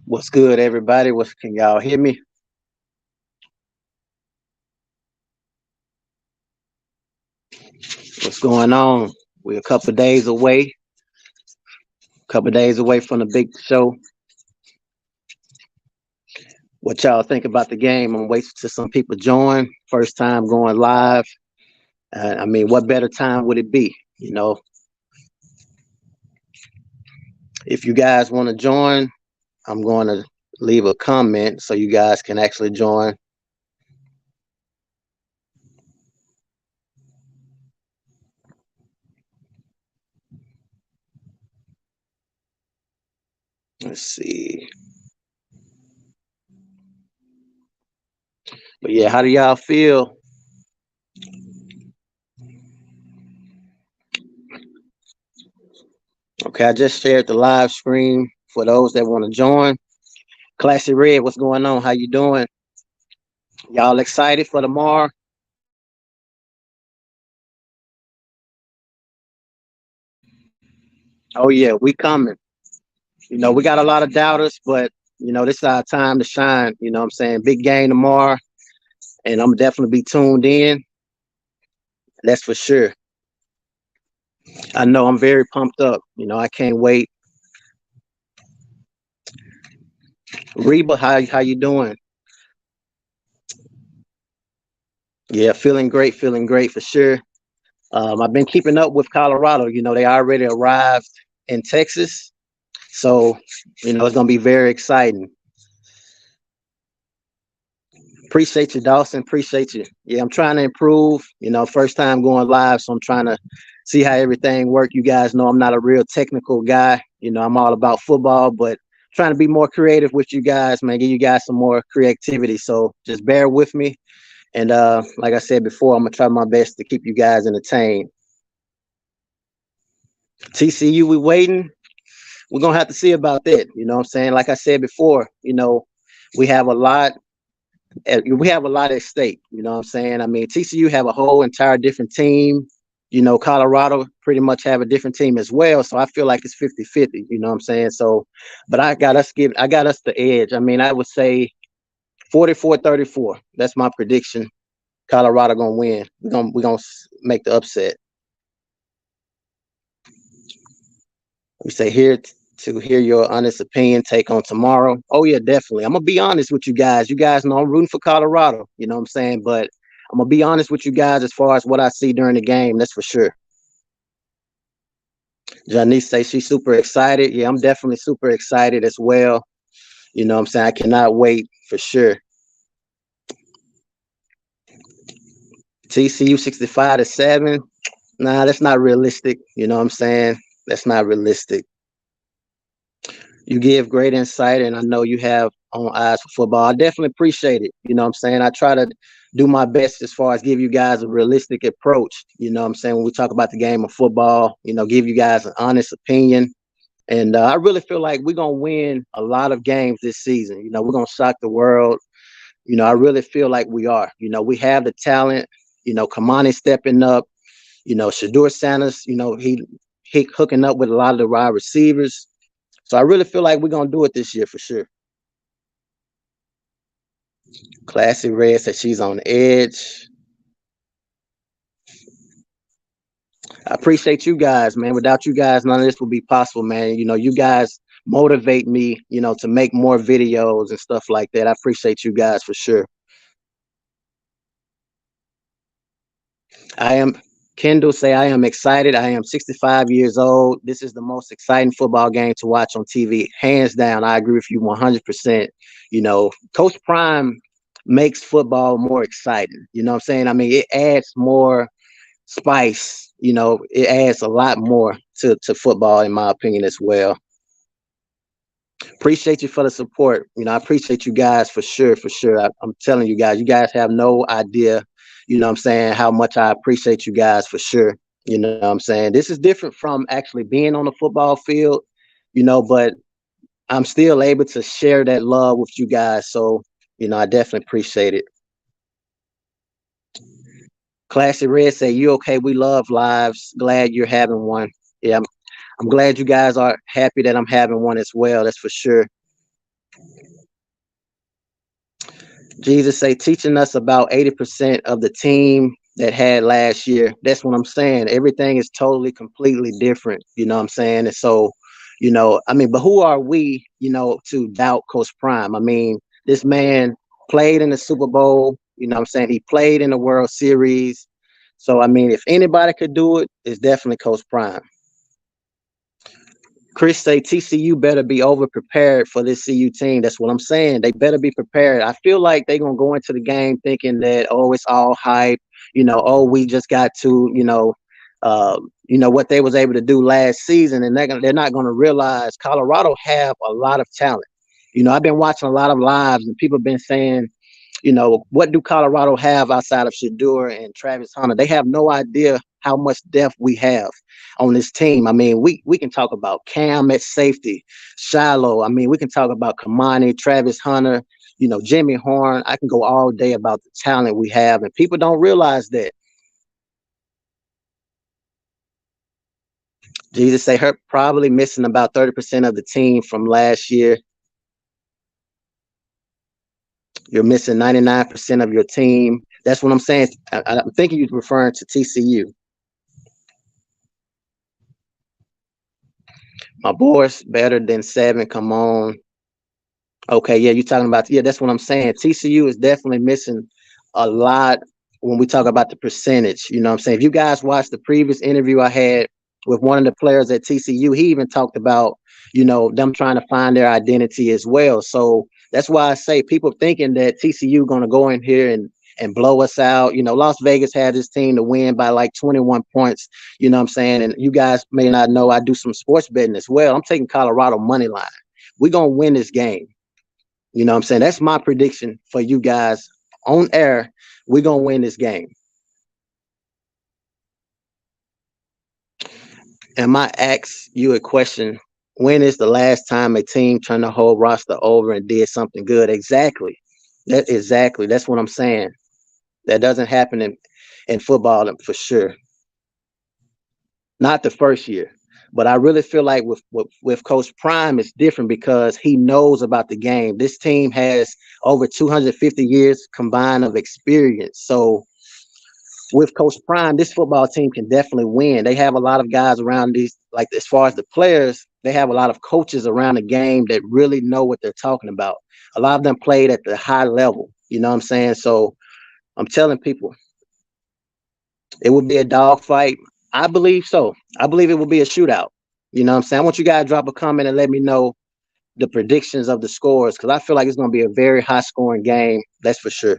What's good, everybody? Can y'all hear me? What's going on? We're a couple days away from the big show. What y'all think about the game? I'm waiting till some people join. First time going live. What better time would it be? If you guys want to join, I'm going to leave a comment so you guys can actually join. Let's see. But yeah, how do y'all feel? Okay, I just shared the live stream for those that want to join. Classy Red, what's going on? How you doing? Y'all excited for tomorrow? Oh yeah, we coming. We got a lot of doubters, but this is our time to shine. You know what I'm saying? Big game tomorrow, and I'm definitely be tuned in. That's for sure. I know I'm very pumped up. I can't wait. Reba, how you doing? Yeah, feeling great for sure. I've been keeping up with Colorado. They already arrived in Texas, so it's gonna be very exciting. Appreciate you, Dawson. Appreciate you. Yeah, I'm trying to improve. First time going live, so I'm trying to see how everything works. You guys know I'm not a real technical guy. I'm all about football, but trying to be more creative with you guys, man. Give you guys some more creativity. So just bear with me. And like I said before, I'm gonna try my best to keep you guys entertained. TCU, we waiting. We're gonna have to see about that. You know what I'm saying? Like I said before, we have a lot we have a lot at stake. You know what I'm saying? TCU have a whole entire different team. Colorado pretty much have a different team as well. So I feel like it's 50-50, you know what I'm saying? So, but I got us the edge. I would say 44-34. That's my prediction. Colorado gonna win. We're gonna make the upset. We say here to hear your honest opinion take on tomorrow. Oh yeah, definitely. I'm gonna be honest with you guys. You guys know I'm rooting for Colorado. You know what I'm saying? But I'm gonna be honest with you guys as far as what I see during the game. That's for sure. Janice say she's super excited. Yeah, I'm definitely super excited as well. You know what I'm saying? I cannot wait for sure. TCU 65-7. Nah, that's not realistic. You know what I'm saying? That's not realistic. You give great insight, and I know you have on eyes for football. I definitely appreciate it. You know what I'm saying? I try to do my best as far as give you guys a realistic approach. You know what I'm saying? When we talk about the game of football, give you guys an honest opinion. And I really feel like we're going to win a lot of games this season. We're going to shock the world. I really feel like we are. We have the talent. Kamani stepping up. Shador Sanders, he hooking up with a lot of the wide receivers. So I really feel like we're going to do it this year for sure. Classy Red said she's on the edge. I appreciate you guys, man. Without you guys, none of this would be possible, man. You guys motivate me, to make more videos and stuff like that. I appreciate you guys for sure. Kendall say, I am excited. I am 65 years old. This is the most exciting football game to watch on TV. Hands down, I agree with you 100%. Coach Prime makes football more exciting. You know what I'm saying? It adds more spice. It adds a lot more to football, in my opinion, as well. Appreciate you for the support. I appreciate you guys for sure. I'm telling you guys have no idea, what I'm saying, how much I appreciate you guys for sure. What I'm saying? This is different from actually being on the football field, but I'm still able to share that love with you guys. So, I definitely appreciate it. Classy Red say, you okay? We love lives. Glad you're having one. Yeah, I'm glad you guys are happy that I'm having one as well. That's for sure. Jesus say teaching us about 80% of the team that had last year. That's what I'm saying. Everything is totally, completely different. You know what I'm saying? And so, I mean, but who are we, to doubt Coach Prime? I mean, this man played in the Super Bowl. You know what I'm saying? He played in the World Series. So, I mean, if anybody could do it, it's definitely Coach Prime. Chris say TCU better be over prepared for this CU team. That's what I'm saying. They better be prepared. I feel like they're gonna go into the game thinking that, oh, it's all hype. Oh, we just got to, what they was able to do last season, and they're not gonna realize Colorado have a lot of talent. I've been watching a lot of lives, and people have been saying, what do Colorado have outside of Shedeur and Travis Hunter? They have no idea how much depth we have on this team. I mean, we can talk about Cam at safety, Shiloh. I mean, we can talk about Kamani, Travis Hunter, Jimmy Horn. I can go all day about the talent we have, and people don't realize that. Jesus say her probably missing about 30% of the team from last year. You're missing 99% of your team. That's what I'm saying. I'm thinking you're referring to TCU. My boys better than 7. Come on. Okay, yeah, you're talking about, yeah, that's what I'm saying. TCU is definitely missing a lot when we talk about the percentage. You know what I'm saying? If you guys watched the previous interview I had with one of the players at TCU, he even talked about, them trying to find their identity as well. So that's why I say people thinking that TCU going to go in here and blow us out. Las Vegas had this team to win by like 21 points. You know what I'm saying? And you guys may not know I do some sports betting as well. I'm taking Colorado money line. We're going to win this game. You know what I'm saying? That's my prediction for you guys on air. We're going to win this game. And I ask you a question. When is the last time a team turned the whole roster over and did something good? Exactly. That's what I'm saying. That doesn't happen in football for sure. Not the first year. But I really feel like with Coach Prime, it's different because he knows about the game. This team has over 250 years combined of experience. So with Coach Prime, this football team can definitely win. They have a lot of guys around these, like as far as the players, they have a lot of coaches around the game that really know what they're talking about. A lot of them played at the high level. You know what I'm saying? So I'm telling people, it would be a dogfight. I believe so. I believe it will be a shootout. You know what I'm saying? I want you guys to drop a comment and let me know the predictions of the scores because I feel like it's going to be a very high scoring game. That's for sure.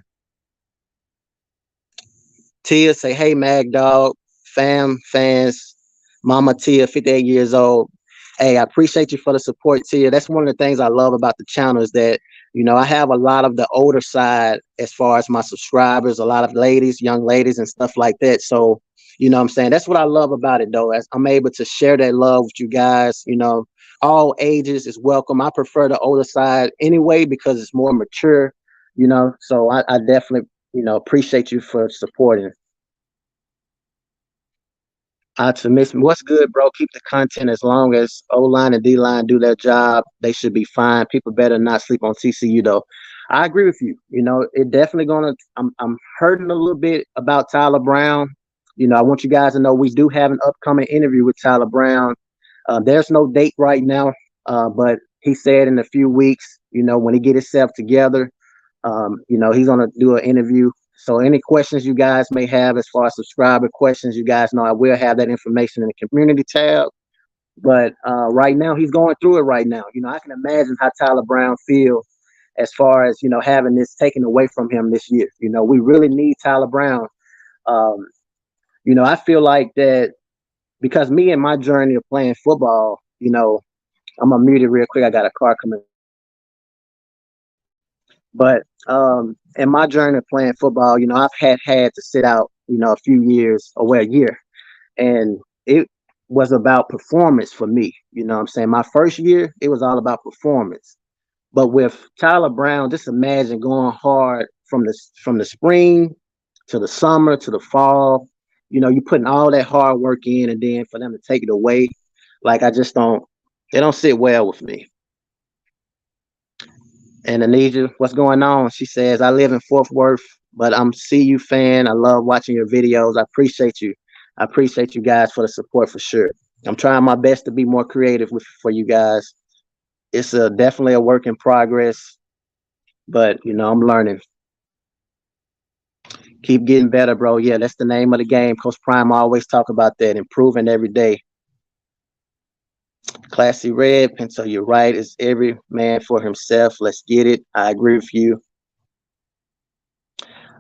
Tia say, hey, MAGDOG, fans, Mama Tia, 58 years old. Hey, I appreciate you for the support, Tia. That's one of the things I love about the channel is that, I have a lot of the older side as far as my subscribers, a lot of ladies, young ladies and stuff like that. So, you know what I'm saying? That's what I love about it, though. As I'm able to share that love with you guys, all ages is welcome. I prefer the older side anyway because it's more mature, so I definitely, appreciate you for supporting. Optimism. What's good, bro? Keep the content as long as O-line and D-line do their job. They should be fine. People better not sleep on TCU, though. I agree with you. It definitely I'm hurting a little bit about Tyler Brown. I want you guys to know we do have an upcoming interview with Tyler Brown. There's no date right now, but he said in a few weeks, when he get himself together, he's going to do an interview. So any questions you guys may have as far as subscriber questions, you guys know I will have that information in the community tab. But right now, he's going through it right now. I can imagine how Tyler Brown feels as far as, having this taken away from him this year. We really need Tyler Brown. I feel like that because me and my journey of playing football, I'm going to mute it real quick. I got a car coming. But in my journey of playing football, I've had to sit out, a few years or a year. And it was about performance for me. You know what I'm saying? My first year, it was all about performance. But with Tyler Brown, just imagine going hard from the spring to the summer to the fall. You putting all that hard work in and then for them to take it away. Like I just don't. They don't sit well with me. And Anija, what's going on? She says, I live in Fort Worth, but I'm CU fan. I love watching your videos. I appreciate you. I appreciate you guys for the support for sure. I'm trying my best to be more creative for you guys. It's definitely a work in progress, but I'm learning. Keep getting better, bro. Yeah, that's the name of the game. Coach Prime always talk about that, improving every day. Classy Red, Pencil, you're right. It's every man for himself. Let's get it. I agree with you.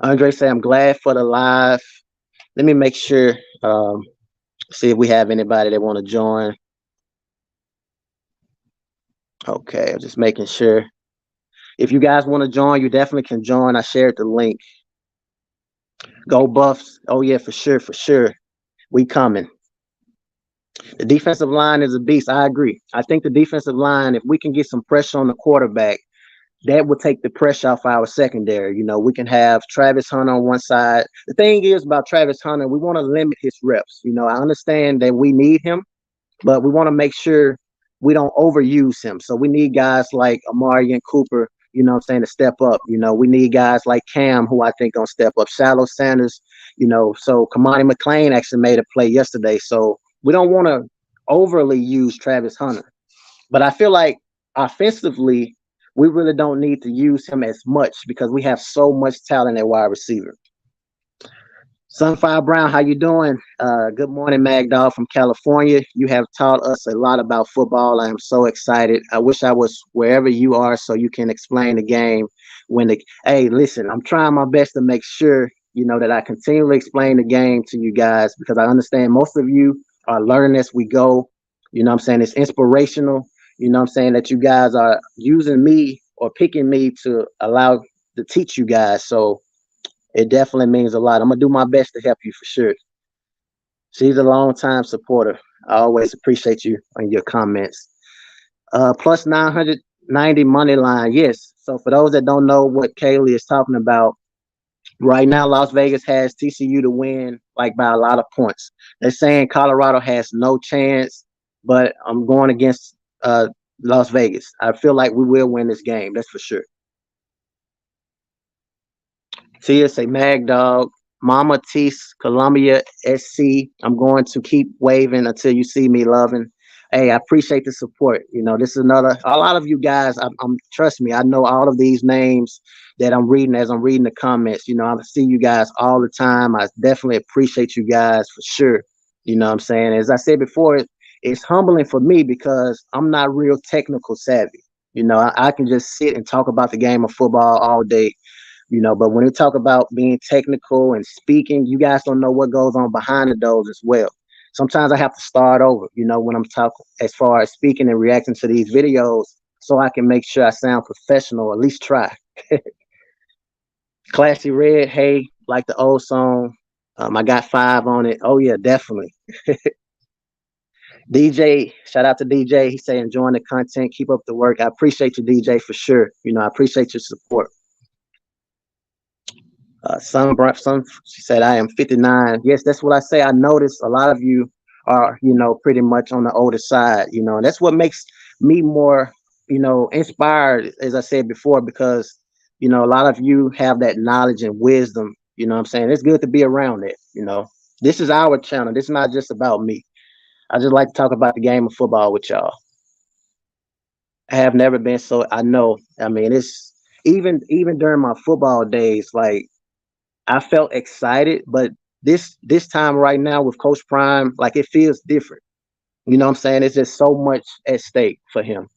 Andre say, I'm glad for the live. Let me make sure, see if we have anybody that want to join. Okay, I'm just making sure. If you guys want to join, you definitely can join. I shared the link. Go Buffs. Oh, yeah, for sure, for sure. We coming. The defensive line is a beast. I agree. I think the defensive line, if we can get some pressure on the quarterback, that would take the pressure off our secondary. We can have Travis Hunter on one side. The thing is about Travis Hunter, we want to limit his reps. I understand that we need him, but we want to make sure we don't overuse him. So we need guys like Amari and Cooper, to step up. We need guys like Cam, who I think gonna step up. Shallow Sanders, so Kamani McLean actually made a play yesterday. So we don't want to overly use Travis Hunter. But I feel like offensively, we really don't need to use him as much because we have so much talent at wide receiver. Sunfire Brown, how you doing? Good morning, MAGDOG from California. You have taught us a lot about football. I am so excited. I wish I was wherever you are so you can explain the game. Hey, listen, I'm trying my best to make sure, that I continually explain the game to you guys because I understand most of you are learning as we go. It's inspirational. That you guys are using me or picking me to allow to teach you guys. So it definitely means a lot. I'm gonna do my best to help you for sure. She's a long-time supporter. I always appreciate you and your comments. Plus 990 money line. Yes. So for those that don't know what Kaylee is talking about, right now Las Vegas has TCU to win like by a lot of points. They're saying Colorado has no chance, but I'm going against Las Vegas. I feel like we will win this game. That's for sure. Tia say MAGDOG, Mama Tease, Columbia SC. I'm going to keep waving until you see me loving. Hey, I appreciate the support. This is a lot of you guys. I'm trust me. I know all of these names that I'm reading as I'm reading the comments. I see you guys all the time. I definitely appreciate you guys for sure. What I'm saying? As I said before, it's humbling for me because I'm not real technical savvy. I can just sit and talk about the game of football all day. But when we talk about being technical and speaking, you guys don't know what goes on behind the doors as well. Sometimes I have to start over, when I'm talking as far as speaking and reacting to these videos so I can make sure I sound professional, at least try. Classy Red, hey, like the old song. I got 5 on it. Oh, yeah, definitely. DJ, shout out to DJ. He say enjoying the content. Keep up the work. I appreciate you, DJ, for sure. I appreciate your support. She said, I am 59. Yes, that's what I say. I notice a lot of you are, pretty much on the older side, and that's what makes me more, inspired, as I said before, because, a lot of you have that knowledge and wisdom. What I'm saying? It's good to be around it. This is our channel. This is not just about me. I just like to talk about the game of football with y'all. I have never been so, I know. I mean, it's even during my football days, like, I felt excited, but this time right now with Coach Prime, like it feels different. What I'm saying? It's just so much at stake for him.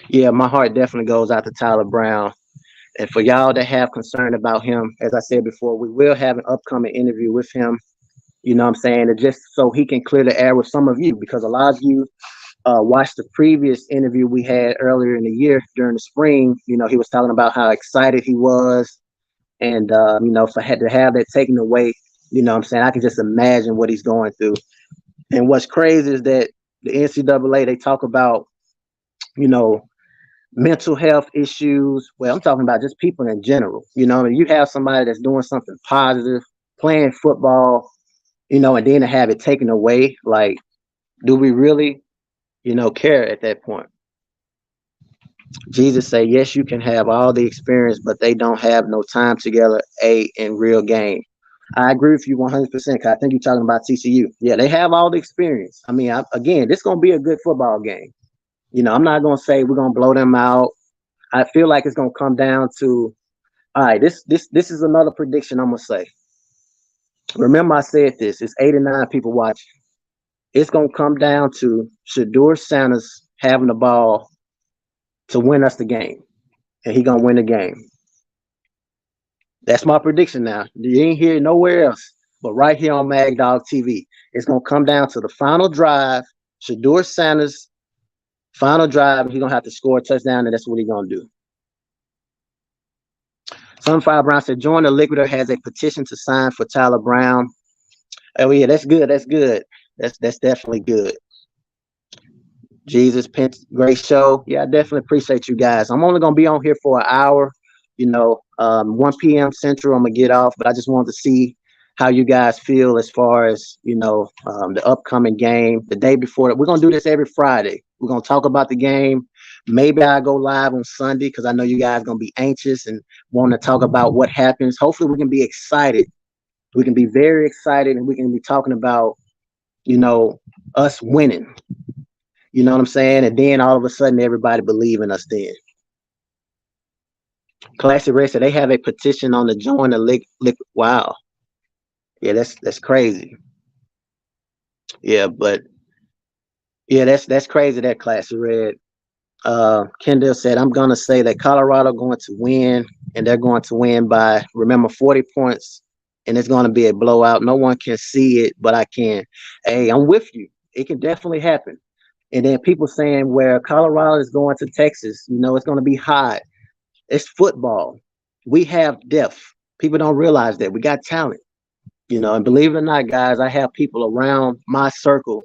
Yeah, my heart definitely goes out to Tyler Brown. And for y'all that have concern about him, as I said before, we will have an upcoming interview with him. What I'm saying? And just so he can clear the air with some of you, because a lot of you watched the previous interview we had earlier in the year during the spring. He was talking about how excited he was. And, if I had to have that taken away, what I'm saying, I can just imagine what he's going through. And what's crazy is that the NCAA, they talk about, mental health issues. Well, I'm talking about just people in general. You have somebody that's doing something positive, playing football, and then to have it taken away. Like, Do we really, care at that point? Jesus say, yes, you can have all the experience, but they don't have no time together, in real game. I agree with you 100%. 'Cause I think you're talking about TCU. Yeah, they have all the experience. I mean, again, this is going to be a good football game. I'm not going to say we're going to blow them out. I feel like it's going to come down to, all right, this is another prediction I'm going to say. Remember I said this. It's 89 people watching. It's going to come down to Shador Sanders having the ball to win us the game. And he going to win the game. That's my prediction now. You ain't hear nowhere else but right here on MAGDOG TV. It's going to come down to the final drive. Shador Sanders, final drive. He's going to have to score a touchdown, and that's what he's going to do. Sunfire Brown said, Join the Liquidator has a petition to sign for Tyler Brown. Oh, yeah, that's good. That's good. That's definitely good. Jesus, great show. Yeah, I definitely appreciate you guys. I'm only going to be on here for an hour. 1 p.m. Central, I'm going to get off, but I just wanted to see how you guys feel as far as, the upcoming game, the day before. We're going to do this every Friday. We're going to talk about the game. Maybe I'll go live on Sunday because I know you guys are going to be anxious and want to talk about what happens. Hopefully we can be excited. We can be very excited, and we can be talking about, us winning. You know what I'm saying? And then all of a sudden, everybody believe in us then. Classic Red said they have a petition on the join the liquid. Wow. Yeah, that's crazy. Yeah, but yeah, that's crazy. That Classic Red. Kendall said, I'm gonna say that Colorado going to win, and they're going to win by, remember, 40 points, and it's gonna be a blowout. No one can see it, but I can. Hey, I'm with you. It can definitely happen. And then people saying where Colorado is going to Texas, it's gonna be hot. It's football. We have depth. People don't realize that. We got talent. And believe it or not, guys, I have people around my circle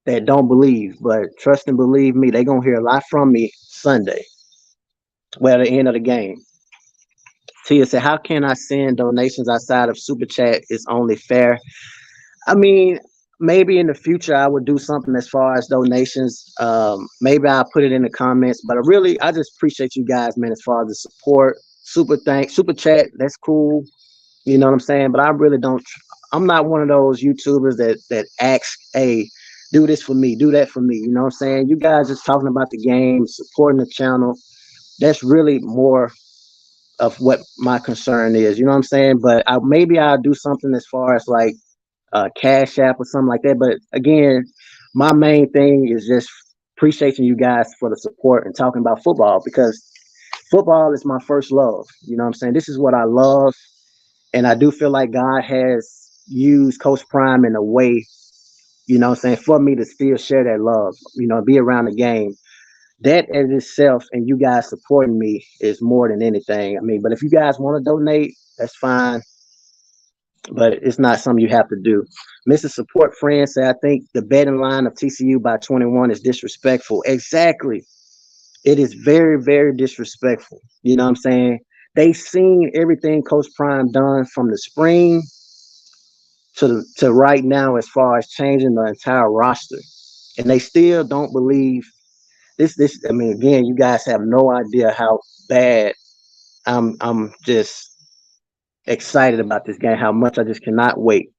that don't believe, but trust and believe me, they're going to hear a lot from me Sunday. Well, at the end of the game. Tia said, how can I send donations outside of Super Chat? It's only fair. I mean, maybe in the future I would do something as far as donations. Maybe I'll put it in the comments, but I just appreciate you guys, man, as far as the support. Super Chat, that's cool. You know what I'm saying? But I really don't. I'm not one of those YouTubers that ask, hey, do this for me, do that for me. You know what I'm saying? You guys just talking about the game, supporting the channel. That's really more of what my concern is. You know what I'm saying? But maybe I'll do something as far as like Cash App or something like that. But again, my main thing is just appreciating you guys for the support and talking about football, because football is my first love. You know what I'm saying? This is what I love. And I do feel like God has used Coach Prime in a way, for me to still share that love, be around the game. That in itself, and you guys supporting me, is more than anything. I mean, but if you guys want to donate, that's fine. But it's not something you have to do. Mrs. Support Friend said, I think the betting line of TCU by 21 is disrespectful. Exactly. It is very, very disrespectful. You know what I'm saying? They seen everything Coach Prime done from the spring to right now as far as changing the entire roster. And they still don't believe this. I mean, again, you guys have no idea how bad I'm just excited about this game, how much I just cannot wait.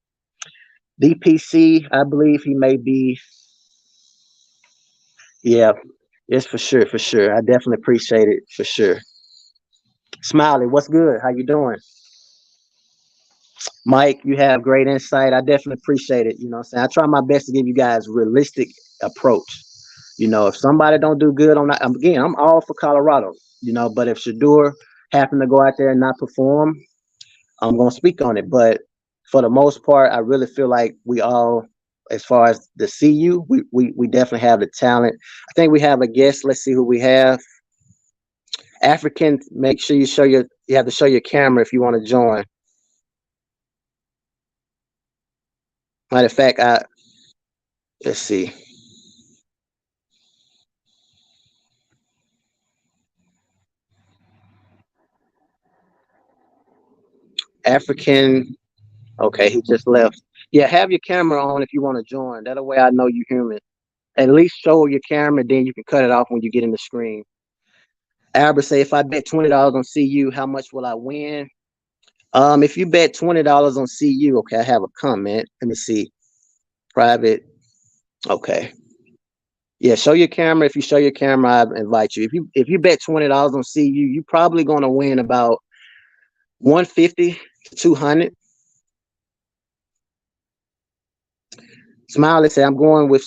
DPC, I believe he may be. Yeah, it's for sure, for sure. I definitely appreciate it, for sure. Smiley, what's good? How you doing? Mike, you have great insight. I definitely appreciate it. You know what I'm saying? I try my best to give you guys realistic approach. If somebody don't do good on that, again, I'm all for Colorado, but if Shador happened to go out there and not perform, I'm going to speak on it. But for the most part, I really feel like we all, as far as the CU, we definitely have the talent. I think we have a guest. Let's see who we have. African, make sure you have to show your camera if you want to join. Matter of fact, let's see. African, okay, he just left. Yeah, have your camera on if you want to join. That way I know you're human. At least show your camera, then you can cut it off when you get in the screen. Albert say, if I bet $20 on CU, how much will I win? If you bet $20 on CU, okay, I have a comment. Let me see. Private. Okay. Yeah, show your camera. If you show your camera, I invite you. If you bet $20 on CU, you're probably gonna win about 150 to 200. Smiley said, I'm going with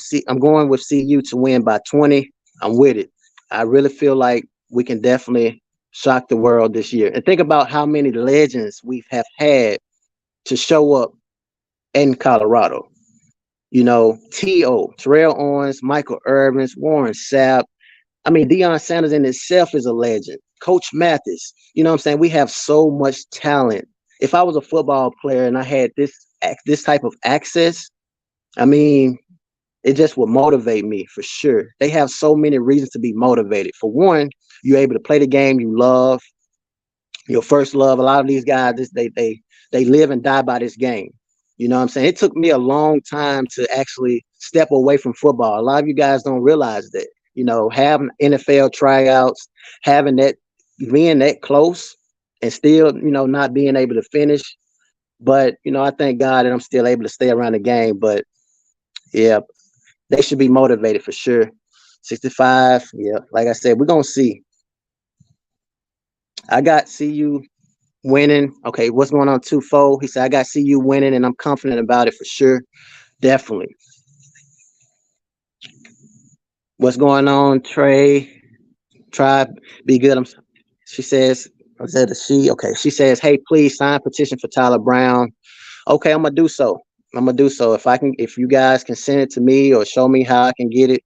CU to win by 20. I'm with it. I really feel like we can definitely shock the world this year. And think about how many legends we have had to show up in Colorado. You know, T.O., Terrell Owens, Michael Irvins, Warren Sapp. I mean, Deion Sanders in itself is a legend. Coach Mathis. You know what I'm saying? We have so much talent. If I was a football player and I had this type of access, I mean, it just would motivate me for sure. They have so many reasons to be motivated. For one, you're able to play the game you love, your first love. A lot of these guys, they live and die by this game. You know what I'm saying? It took me a long time to actually step away from football. A lot of you guys don't realize that. You know, having NFL tryouts, having that, being that close, and still, you know, not being able to finish. But you know, I thank God that I'm still able to stay around the game. But yeah, they should be motivated for sure. 65, yeah. Like I said, we're gonna see. I got CU winning. Okay, what's going on 2-4? He said, I got CU winning, and I'm confident about it for sure. Definitely. What's going on, Trey? Try be good. She says, is that a she? Okay. She says, hey, please sign petition for Tyler Brown. Okay, I'm gonna do so. If you guys can send it to me or show me how I can get it,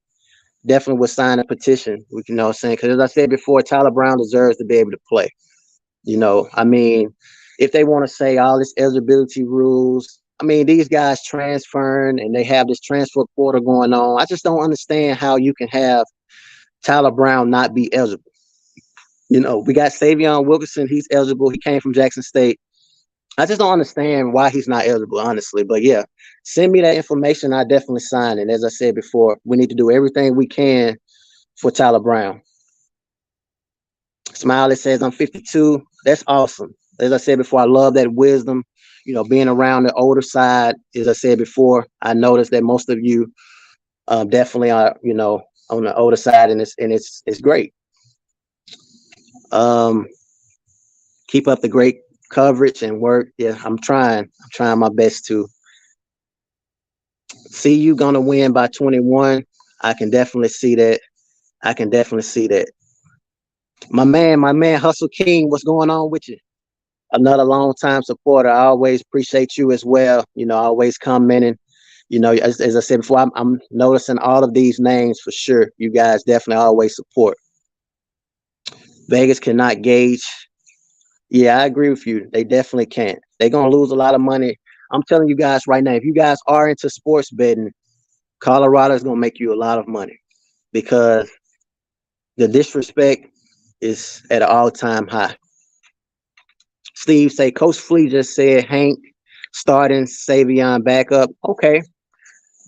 definitely would sign a petition. You know what I'm saying? Because as I said before, Tyler Brown deserves to be able to play. You know, I mean, if they want to say all this eligibility rules, I mean, these guys transferring and they have this transfer portal going on. I just don't understand how you can have Tyler Brown not be eligible. You know, we got Savion Wilkerson. He's eligible. He came from Jackson State. I just don't understand why he's not eligible, honestly. But yeah, send me that information. I definitely sign it. As I said before, we need to do everything we can for Tyler Brown. Smiley says, I'm 52. That's awesome. As I said before, I love that wisdom. You know, being around the older side, as I said before, I noticed that most of you definitely are, you know, on the older side, and it's great. Keep up the great coverage and work. Yeah, I'm trying my best to. See you gonna win by 21. I can definitely see that. My man, Hustle King, what's going on with you? Another long time supporter. I always appreciate you as well. You know, always commenting. You know, as I said before, I'm noticing all of these names for sure. You guys definitely always support. Vegas cannot gauge. Yeah, I agree with you. They definitely can't. They're gonna lose a lot of money. I'm telling you guys right now, if you guys are into sports betting, Colorado is gonna make you a lot of money because the disrespect is at an all-time high. Steve say Coach Flea just said Hank starting, Savion backup. Okay,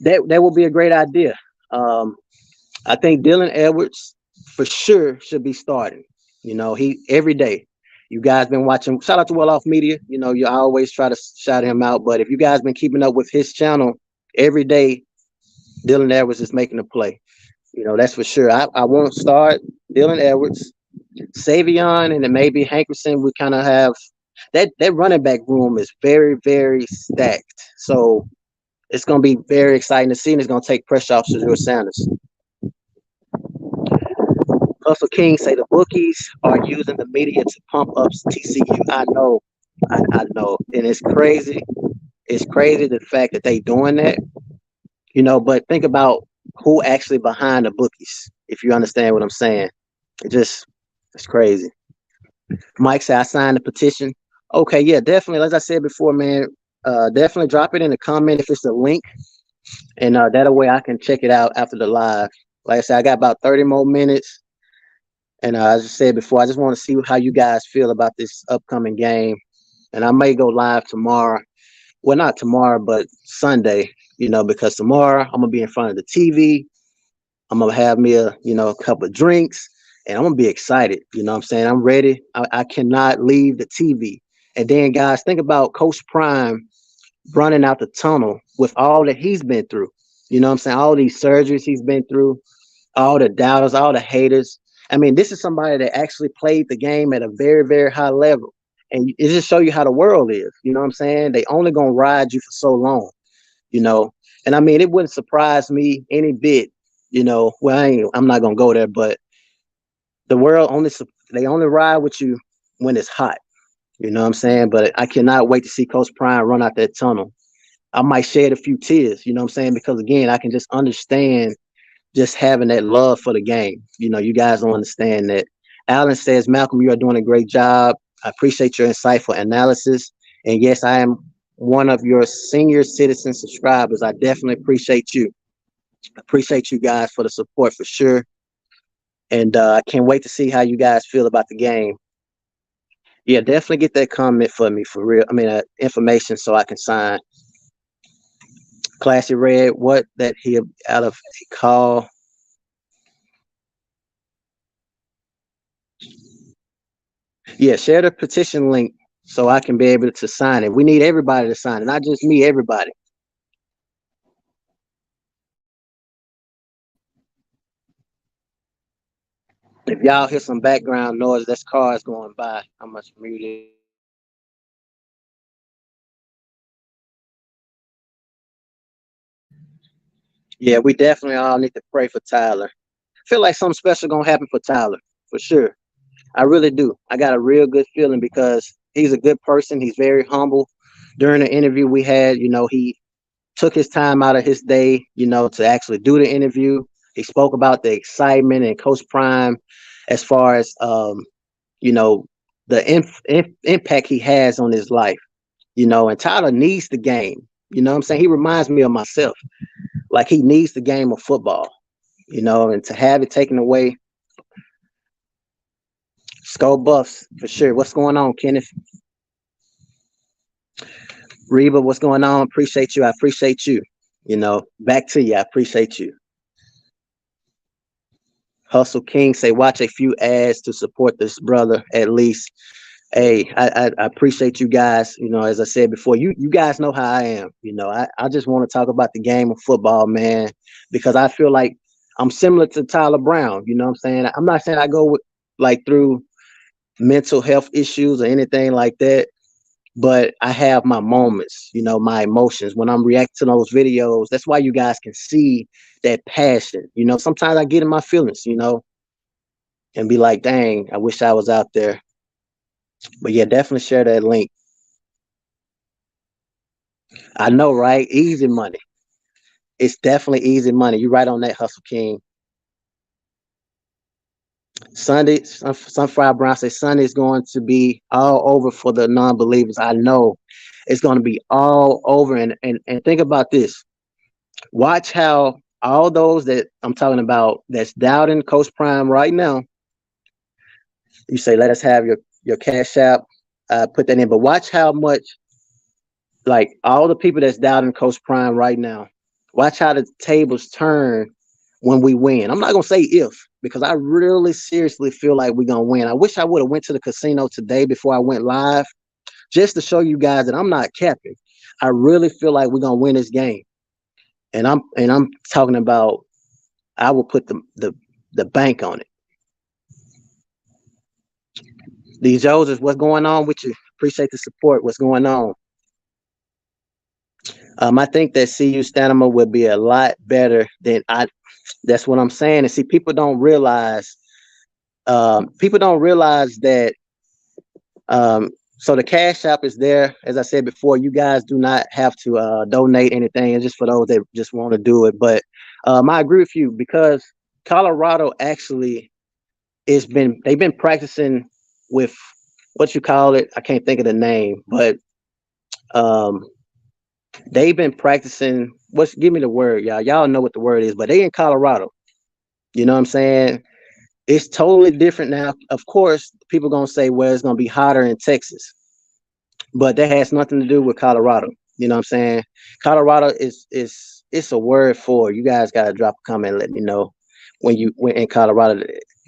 that will be a great idea. I think Dylan Edwards for sure should be starting. You know, he every day. You guys been watching. Shout out to Well Off Media. You know, you always try to shout him out. But if you guys been keeping up with his channel every day, Dylan Edwards is making a play. You know, that's for sure. I won't start Dylan Edwards, Savion, and then maybe Hankerson. We kind of have that running back room is very, very stacked. So it's going to be very exciting to see, and it's going to take pressure off Shedeur Sanders. Hustle King say the bookies are using the media to pump up TCU. I know, and it's crazy. It's crazy the fact that they doing that. You know, but think about who actually behind the bookies. If you understand what I'm saying, it's crazy. Mike said I signed the petition. Okay, yeah, definitely. As I said before, man, definitely drop it in the comment if it's a link, and that way I can check it out after the live. Like I said, I got about 30 more minutes. And as I said before, I just want to see how you guys feel about this upcoming game. And I may go live tomorrow well, not tomorrow, but Sunday, because tomorrow I'm gonna be in front of the TV. I'm gonna have me a couple of drinks, and I'm gonna be excited. You know what I'm saying? I'm ready. I cannot leave the TV. And then, guys, think about Coach Prime running out the tunnel with all that he's been through. You know what I'm saying? All these surgeries he's been through, all the doubters, all the haters. I mean, this is somebody that actually played the game at a very, very high level. And it just show you how the world is. You know what I'm saying? They only gonna ride you for so long, you know. And I mean, it wouldn't surprise me any bit, well, I'm not gonna go there, but the world they only ride with you when it's hot. You know what I'm saying? But I cannot wait to see Coach Prime run out that tunnel. I might shed a few tears, you know what I'm saying? Because again, I can just understand just having that love for the game. You guys don't understand that. Alan says, Malcolm, you are doing a great job. I appreciate your insightful analysis. And yes, I am one of your senior citizen subscribers. I definitely appreciate you. I appreciate you guys for the support for sure. And I can't wait to see how you guys feel about the game. Yeah, definitely get that comment for me for real. I mean, information so I can sign. Classy Red, what that he out of a call. Yeah, share the petition link so I can be able to sign it. We need everybody to sign it, not just me, everybody. If y'all hear some background noise, that's cars going by. I must mute it. Yeah, we definitely all need to pray for Tyler. I feel like something special gonna happen for Tyler, for sure. I really do. I got a real good feeling because he's a good person. He's very humble. During the interview we had, he took his time out of his day, to actually do the interview. He spoke about the excitement and Coach Prime as far as, the impact he has on his life, and Tyler needs the game. You know what I'm saying? He reminds me of myself. Like he needs the game of football, and to have it taken away. Skull Buffs for sure. What's going on, Kenneth? Reba, what's going on? Appreciate you. I appreciate you. Back to you. I appreciate you. Hustle King say, watch a few ads to support this brother at least. Hey, I appreciate you guys. As I said before, you guys know how I am. I just want to talk about the game of football, man, because I feel like I'm similar to Tyler Brown. You know what I'm saying? I'm not saying I go with through mental health issues or anything like that, but I have my moments, my emotions when I'm reacting to those videos. That's why you guys can see that passion. Sometimes I get in my feelings, and be like, dang, I wish I was out there. But yeah, definitely share that link. I know, right? Easy money. It's definitely easy money. You're right on that, Hustle King. Sunday, Sunflower Brown says Sunday is going to be all over for the non-believers. I know it's going to be all over. And think about this. Watch how all those that I'm talking about that's doubting Coach Prime right now. You say, let us have your cash app, put that in. But watch how much, like all the people that's doubting Coach Prime right now, watch how the tables turn when we win. I'm not going to say if, because I really seriously feel like we're going to win. I wish I would have went to the casino today before I went live just to show you guys that I'm not capping. I really feel like we're going to win this game. And I'm talking about I will put the bank on it. D. Joseph, what's going on with you? Appreciate the support. What's going on? I think that CU stamina would be a lot better than I. That's what I'm saying. And see, people don't realize that. So the Cash App is there. As I said before, you guys do not have to donate anything. It's just for those that just want to do it. But I agree with you because Colorado actually they've been practicing with what you call it. I can't think of the name, but they've been practicing. Give me the word, y'all. Y'all know what the word is, but they in Colorado. You know what I'm saying? It's totally different now. Of course, people are gonna say, well, it's gonna be hotter in Texas, but that has nothing to do with Colorado. You know what I'm saying? Colorado is it's a word for you guys. Got to drop a comment and let me know when in Colorado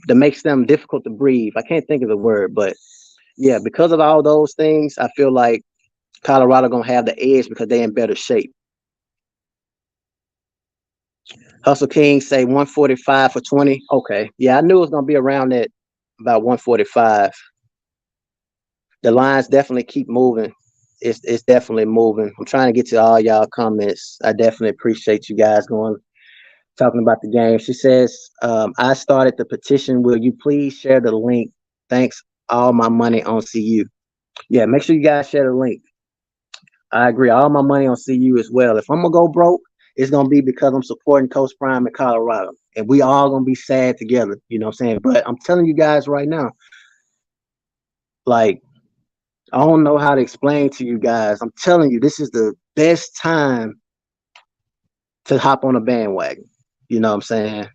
that makes them difficult to breathe. I can't think of the word, but yeah, because of all those things, I feel like Colorado gonna have the edge because they're in better shape. Hustle King say 145 for 20. Okay, yeah, I knew it was gonna be around that about 145. The lines definitely keep moving. It's definitely moving. I'm trying to get to all y'all comments. I definitely appreciate you guys going talking about the game. She says, I started the petition. Will you please share the link? Thanks. All my money on CU. Yeah, make sure you guys share the link. I agree. All my money on CU as well. If I'm gonna go broke, it's gonna be because I'm supporting Coach Prime in Colorado. And we all gonna be sad together. You know what I'm saying? But I'm telling you guys right now, like, I don't know how to explain to you guys. I'm telling you, this is the best time to hop on a bandwagon. You know what I'm saying?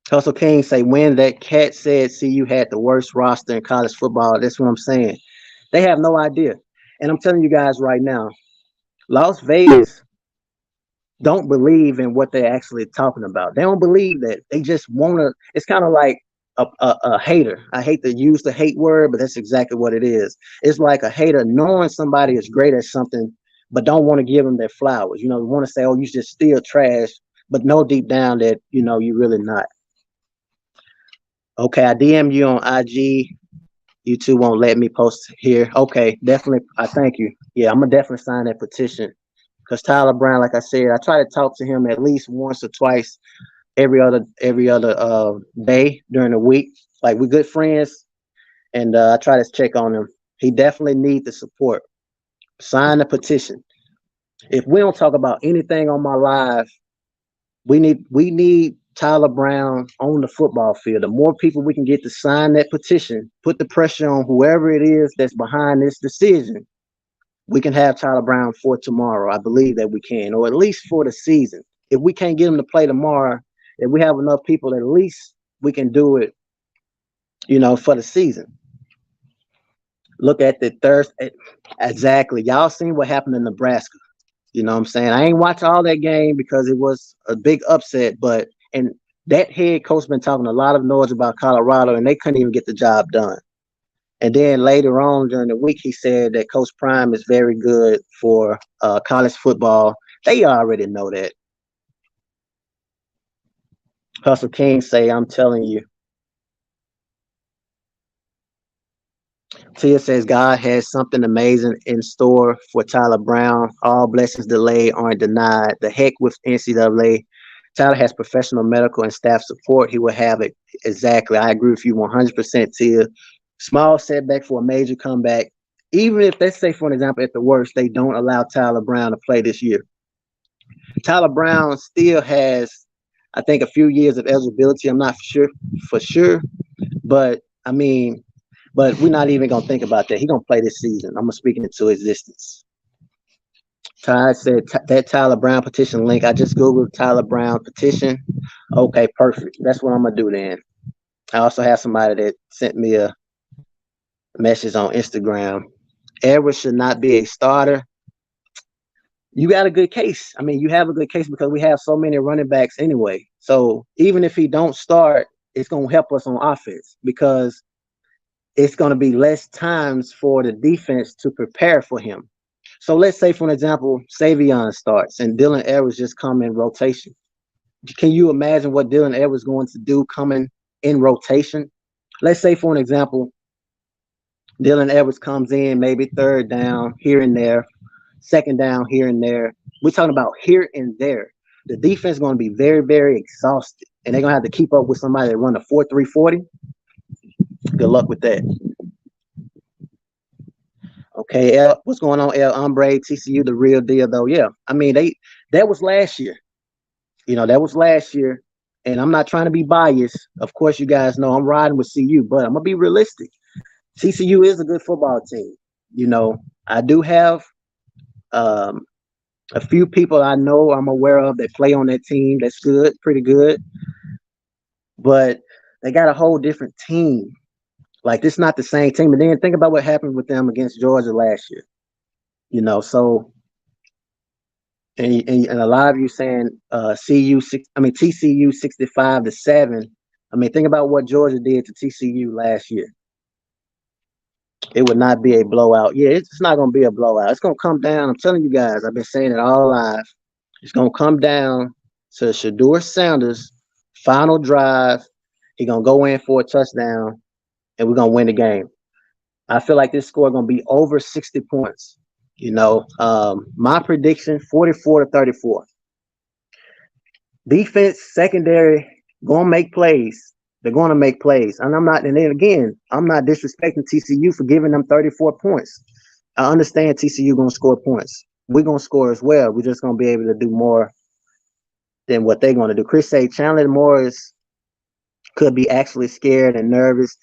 Hustle King say when that cat said CU had the worst roster in college football. That's what I'm saying. They have no idea. And I'm telling you guys right now, Las Vegas don't believe in what they're actually talking about. They don't believe that. They just want to. It's kind of like a hater. I hate to use the hate word, but that's exactly what it is. It's like a hater knowing somebody is great at something, but don't want to give them their flowers. You know, want to say, "Oh, you just still trash," but know deep down that you're really not. Okay, I DM you on IG. You two won't let me post here. Okay, definitely. I thank you. Yeah, I'm gonna definitely sign that petition. Because Tyler Brown, like I said, I try to talk to him at least once or twice every other day during the week. Like we're good friends, and I try to check on him. He definitely needs the support. Sign the petition. If we don't talk about anything on my live, we need Tyler Brown on the football field. The more people we can get to sign that petition, put the pressure on whoever it is that's behind this decision, we can have Tyler Brown for tomorrow. I believe that we can, or at least for the season. If we can't get him to play tomorrow, if we have enough people, at least we can do it, for the season. Look at the Thursday. Exactly. Y'all seen what happened in Nebraska. You know what I'm saying? I ain't watch all that game because it was a big upset, but and that head coach been talking a lot of noise about Colorado, and they couldn't even get the job done. And then later on during the week, he said that Coach Prime is very good for college football. They already know that. Hustle King say, I'm telling you. Tia says God has something amazing in store for Tyler Brown. All blessings delayed aren't denied. The heck with NCAA. Tyler has professional medical and staff support. He will have it. Exactly. I agree with you 100%, Tia. Small setback for a major comeback. Even if, let's say, for an example, at the worst, they don't allow Tyler Brown to play this year. Tyler Brown still has, I think, a few years of eligibility. I'm not for sure, but I mean, but we're not even gonna think about that. He's gonna play this season. I'm gonna speak into existence. Ty said that Tyler Brown petition link. I just googled Tyler Brown petition. Okay, perfect. That's what I'm gonna do then. I also have somebody that sent me a message on Instagram. Edwards should not be a starter. You got a good case. I mean, you have a good case because we have so many running backs anyway. So even if he don't start, it's gonna help us on offense because it's going to be less times for the defense to prepare for him. So let's say, for an example, Savion starts and Dylan Edwards just come in rotation. Can you imagine what Dylan Edwards is going to do coming in rotation? Let's say, for an example, Dylan Edwards comes in maybe third down here and there, second down here and there. We're talking about here and there. The defense is going to be very, very exhausted, and they're going to have to keep up with somebody that run a 4.340. Good luck with that. Okay, what's going on, El Hombre? TCU, the real deal, though. Yeah, I mean, that was last year. That was last year, and I'm not trying to be biased. Of course, you guys know I'm riding with CU, but I'm gonna be realistic. TCU is a good football team. I do have a few people I know I'm aware of that play on that team. That's good, pretty good, but they got a whole different team. Like, this is not the same team. And then think about what happened with them against Georgia last year. So and a lot of you saying TCU 65-7. I mean, think about what Georgia did to TCU last year. It would not be a blowout. Yeah, it's not going to be a blowout. It's going to come down. I'm telling you guys, I've been saying it all live. It's going to come down to Shedeur Sanders' final drive. He's going to go in for a touchdown, and we're going to win the game. I feel like this score is going to be over 60 points. My prediction, 44-34. Defense, secondary, going to make plays. They're going to make plays. And then again, I'm not disrespecting TCU for giving them 34 points. I understand TCU going to score points. We're going to score as well. We're just going to be able to do more than what they're going to do. Chris said Chandler Morris could be actually scared and nervous.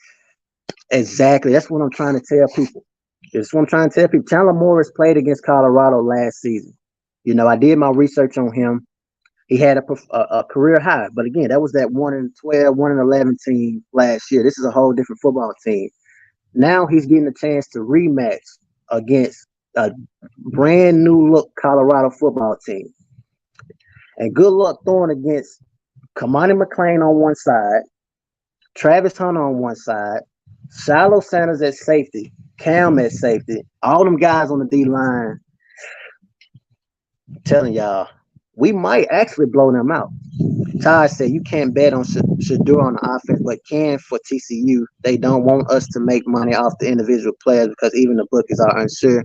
Exactly. That's what I'm trying to tell people. Chandler Morris played against Colorado last season. I did my research on him. He had a career high, but again, that was that 1-12, 1-11 team last year. This is a whole different football team. Now he's getting a chance to rematch against a brand new look Colorado football team. And good luck throwing against Kamani McLean on one side, Travis Hunter on one side, Shiloh Sanders at safety, Cam at safety, all them guys on the D line. I'm telling y'all, we might actually blow them out. Todd said you can't bet on Shedeur on the offense, but can for TCU. They don't want us to make money off the individual players because even the bookies are unsure.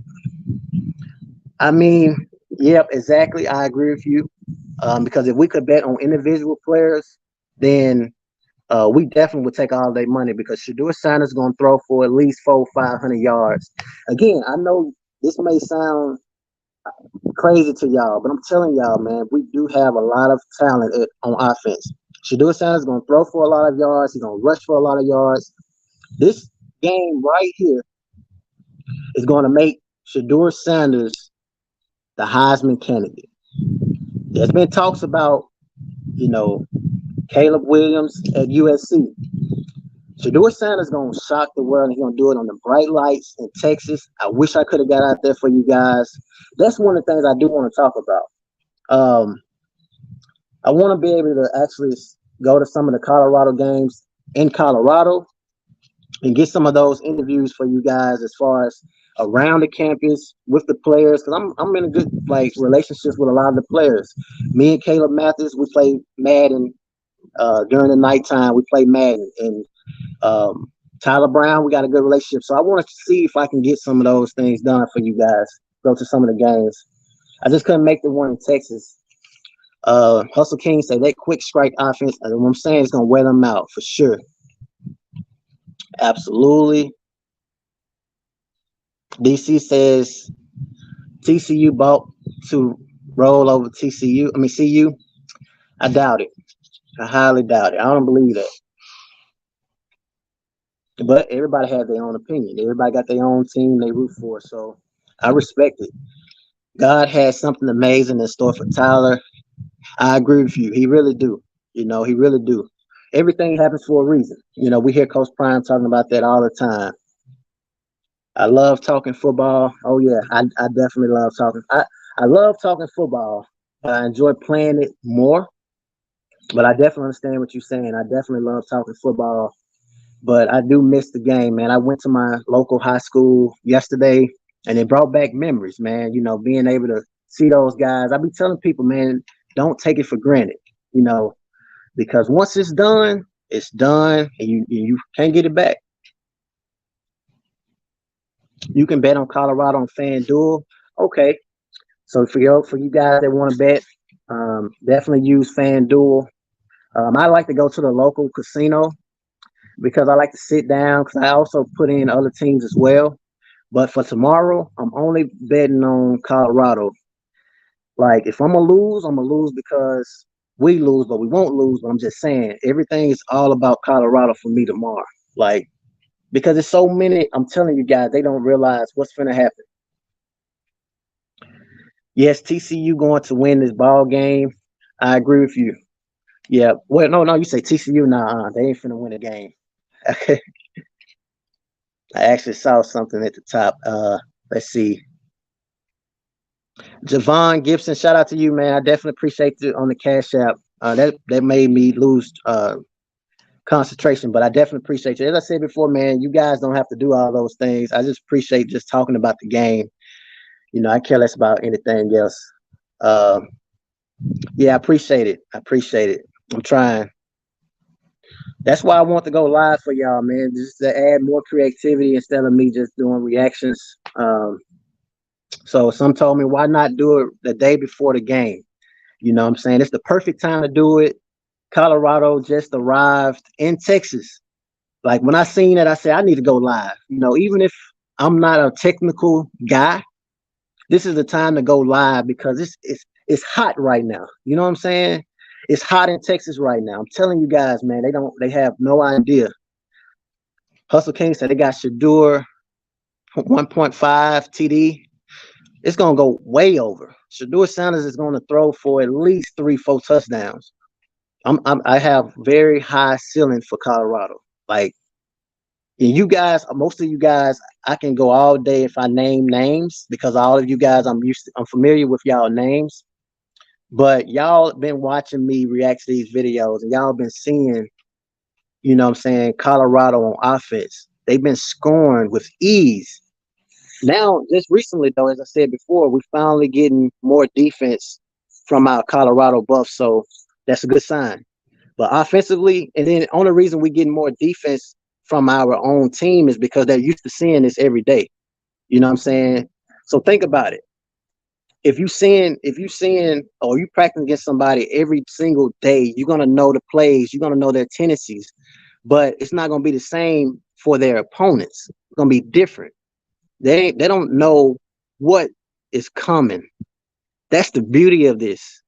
I mean, yep, exactly. I agree with you. Because if we could bet on individual players, then we definitely would take all their money because Shedeur Sanders is going to throw for at least 400-500 yards. Again, I know this may sound crazy to y'all, but I'm telling y'all, man, we do have a lot of talent on offense. Shedeur Sanders is going to throw for a lot of yards. He's going to rush for a lot of yards. This game right here is going to make Shedeur Sanders the Heisman candidate. There's been talks about, Caleb Williams at USC. Shedeur Sanders is going to shock the world, and he's going to do it on the bright lights in Texas. I wish I could have got out there for you guys. That's one of the things I do want to talk about. I want to be able to actually go to some of the Colorado games in Colorado and get some of those interviews for you guys as far as around the campus with the players, because I'm in a good relationships with a lot of the players. Me and Caleb Mathis, we play Madden during the nighttime. We play Madden, and Tyler Brown, we got a good relationship. So I want to see if I can get some of those things done for you guys. Go to some of the games. I just couldn't make the one in Texas. Hustle King say that quick strike offense, and what I'm saying is gonna wear them out for sure. Absolutely. DC says TCU bought to roll over CU. I doubt it. I highly doubt it. I don't believe that. But everybody has their own opinion. Everybody got their own team they root for. So I respect it. God has something amazing in store for Tyler. I agree with you. He really do. He really do. Everything happens for a reason. We hear Coach Prime talking about that all the time. I love talking football. Oh yeah, I definitely love talking. I love talking football. I enjoy playing it more. But I definitely understand what you're saying. I definitely love talking football. But I do miss the game, man. I went to my local high school yesterday, and it brought back memories, man. Being able to see those guys. I be telling people, man, don't take it for granted, because once it's done, and you can't get it back. You can bet on Colorado on FanDuel. Okay. So for you guys that want to bet, definitely use FanDuel. I like to go to the local casino because I like to sit down because I also put in other teams as well. But for tomorrow, I'm only betting on Colorado. Like, if I'm going to lose because we lose, but we won't lose. But I'm just saying, everything is all about Colorado for me tomorrow. Like, because it's so many, I'm telling you guys, they don't realize what's going to happen. Yes, TCU going to win this ball game. I agree with you. Yeah. Well, no, you say TCU. Nah, they ain't finna win a game. Okay. I actually saw something at the top. Let's see. Javon Gibson, shout out to you, man. I definitely appreciate you on the Cash App. That made me lose concentration, but I definitely appreciate you. As I said before, man, you guys don't have to do all those things. I just appreciate just talking about the game. I care less about anything else. Um, yeah, I appreciate it. I appreciate it. I'm trying. That's why I want to go live for y'all, man, just to add more creativity instead of me just doing reactions. So some told me, why not do it the day before the game? You know what I'm saying? It's the perfect time to do it. Colorado just arrived in Texas. Like when I seen that, I said, I need to go live. Even if I'm not a technical guy, this is the time to go live because it's hot right now. You know what I'm saying? It's hot in Texas right now. I'm telling you guys, man, they have no idea. Hustle King said they got Shadur 1.5 TD. It's gonna go way over. Shadur Sanders is gonna throw for at least 3-4 touchdowns. I have very high ceiling for Colorado. Like, and you guys, most of you guys, I can go all day if I name names because all of you guys, I'm familiar with y'all names. But y'all been watching me react to these videos, and y'all been seeing, what I'm saying, Colorado on offense. They've been scoring with ease. Now, just recently, though, as I said before, we're finally getting more defense from our Colorado Buffs, so that's a good sign. But offensively, and then the only reason we're getting more defense from our own team is because they're used to seeing this every day. You know what I'm saying? So think about it. If you seeing or you practicing against somebody every single day, you're gonna know the plays, you're gonna know their tendencies, but it's not gonna be the same for their opponents. It's gonna be different. They don't know what is coming. That's the beauty of this.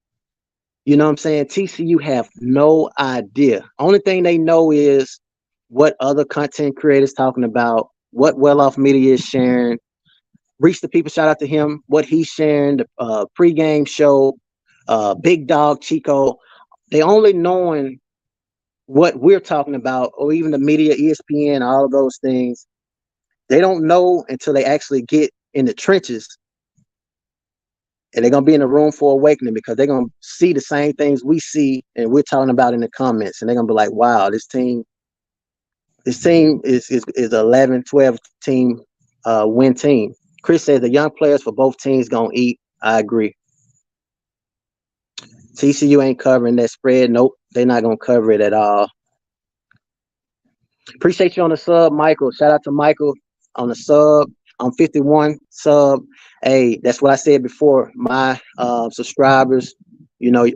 You know what I'm saying? TCU have no idea. Only thing they know is what other content creators talking about, what Well-Off Media is sharing. Reach the People, shout out to him, what he's sharing, the pregame show, Big Dog Chico. They only knowing what we're talking about, or even the media, ESPN, all of those things. They don't know until they actually get in the trenches, and they're gonna be in the room for awakening because they're gonna see the same things we see and we're talking about in the comments, and they're gonna be like, "Wow, this team is 11, 12 team win team." Chris says the young players for both teams gonna eat. I agree. TCU ain't covering that spread. Nope, they're not gonna cover it at all. Appreciate you on the sub, Michael. Shout out to Michael on the sub. On 51 sub. Hey, that's what I said before. My subscribers,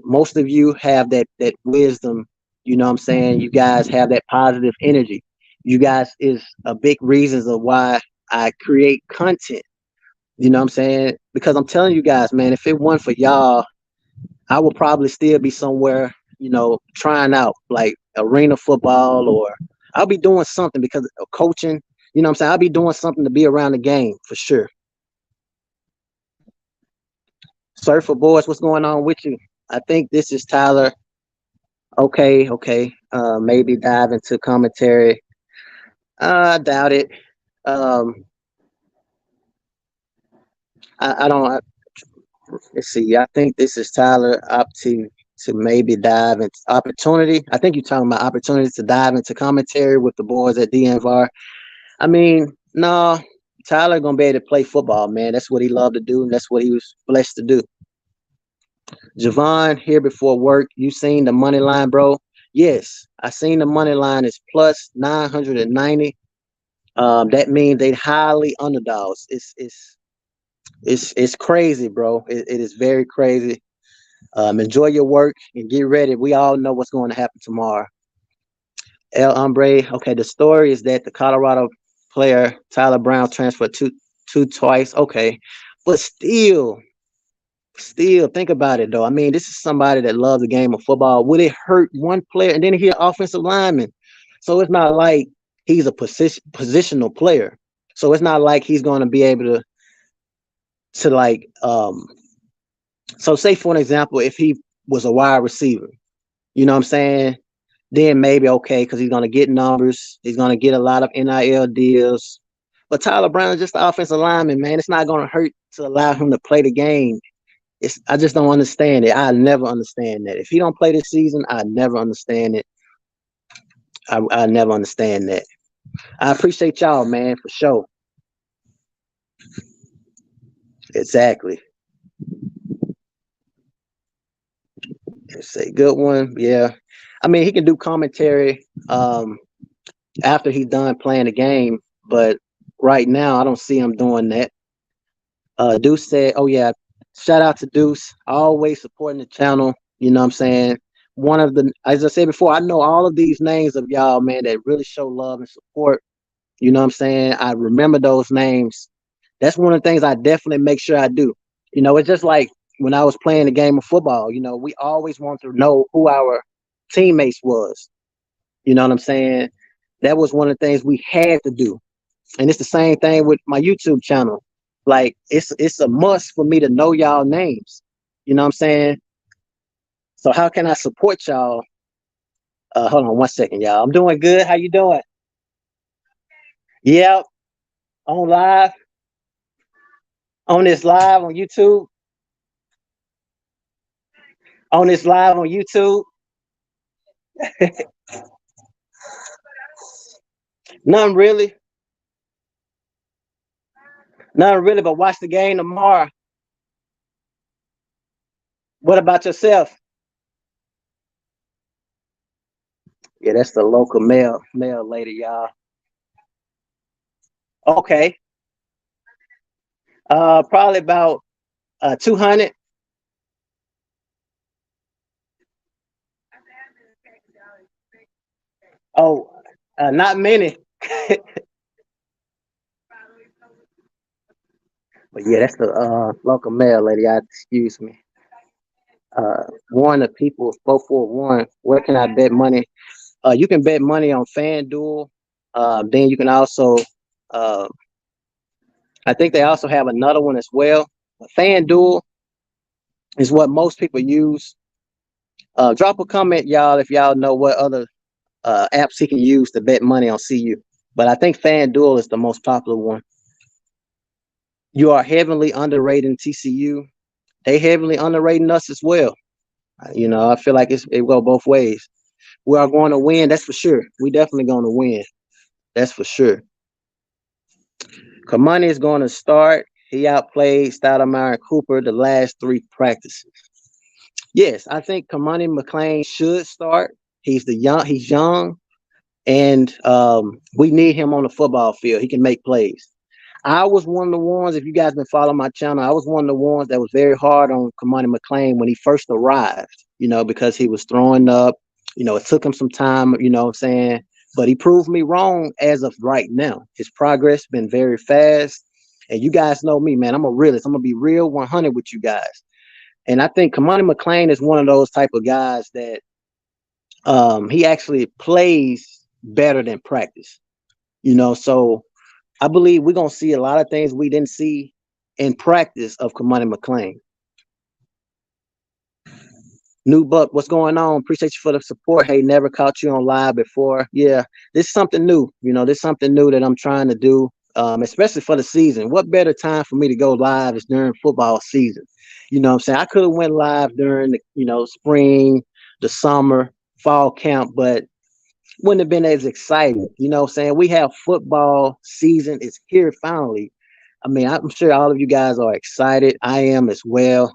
most of you have that wisdom. You know what I'm saying? You guys have that positive energy. You guys is a big reasons of why I create content. You know what I'm saying? Because I'm telling you guys, man, if it weren't for y'all, I would probably still be somewhere, trying out like arena football, or I'll be doing something because of coaching. You know what I'm saying? I'll be doing something to be around the game for sure. Surfer Boys, what's going on with you? I think this is Tyler. Okay. Maybe dive into commentary. I doubt it. I don't. Let's see. I think this is Tyler up to maybe dive into opportunity. I think you're talking about opportunities to dive into commentary with the boys at DNVR. I mean, no, Tyler gonna be able to play football, man. That's what he loved to do, and that's what he was blessed to do. Javon, here before work, you seen the money line, bro? Yes, I seen the money line is plus 990. That means they highly underdogs. It's crazy, bro. It is very crazy. Enjoy your work and get ready. We all know what's going to happen tomorrow. El Hombre. Okay, the story is that the Colorado player Tyler Brown transferred two twice. Okay, but still think about it though. I mean, this is somebody that loves the game of football. Would it hurt one player and then he an offensive lineman? So it's not like he's a positional player. So it's not like he's going to be able to like so say for an example, if he was a wide receiver, you know what I'm saying? Then maybe okay, because he's going to get numbers. He's going to get a lot of NIL deals. But Tyler Brown is just the offensive lineman, man. It's not going to hurt to allow him to play the game. I just don't understand it. I never understand that. If he don't play this season, I never understand it. I never understand that. I appreciate y'all, man, for sure. Exactly. It's a good one. Yeah. I mean, he can do commentary after he's done playing the game, but right now I don't see him doing that. Deuce said, oh yeah, shout out to Deuce, always supporting the channel. You know what I'm saying? One of the, as I said before, I know all of these names of y'all, man, that really show love and support. You know what I'm saying? I remember those names. That's one of the things I definitely make sure I do. You know, it's just like when I was playing the game of football, you know, we always want to know who our teammates was. You know what I'm saying? That was one of the things we had to do. And it's the same thing with my YouTube channel. Like it's a must for me to know y'all names. You know what I'm saying? So how can I support y'all? Hold on one second, y'all. I'm doing good. How you doing? Yep. On live. On this live on YouTube. On this live on YouTube. Nothing really. Nothing really, but watch the game tomorrow. What about yourself? Yeah, that's the local mail lady, y'all. Okay. Probably about 200. Oh, not many. But yeah, that's the local mail lady. Excuse me. Warn the people, 441. Where can I bet money? You can bet money on FanDuel. Then you can also, uh, I think they also have another one as well. FanDuel is what most people use. Drop a comment, y'all, if y'all know what other apps he can use to bet money on CU. But I think FanDuel is the most popular one. You are heavily underrating TCU. They heavily underrating us as well. You know, I feel like it go both ways. We are going to win, that's for sure. We definitely going to win. That's for sure. Kamani is going to start. He outplayed Stoudemire and Cooper the last 3 practices. Yes, I think Kamani McLean should start. He's young, and we need him on the football field. He can make plays. I was one of the ones, if you guys been following my channel, I was one of the ones that was very hard on Kamani McLean when he first arrived, you know, because he was throwing up. You know, it took him some time, you know what I'm saying? But he proved me wrong as of right now. His progress been very fast. And you guys know me, man. I'm a realist. I'm going to be real 100 with you guys. And I think Kamani McLean is one of those type of guys that he actually plays better than practice. You know, so I believe we're going to see a lot of things we didn't see in practice of Kamani McLean. New Buck, what's going on? Appreciate you for the support. Hey, never caught you on live before. Yeah, this is something new. You know, this is something new that I'm trying to do, especially for the season. What better time for me to go live is during football season? You know what I'm saying? I could have went live during the, you know, spring, the summer, fall camp, but wouldn't have been as exciting. You know what I'm saying? We have football season. It's here finally. I mean, I'm sure all of you guys are excited. I am as well.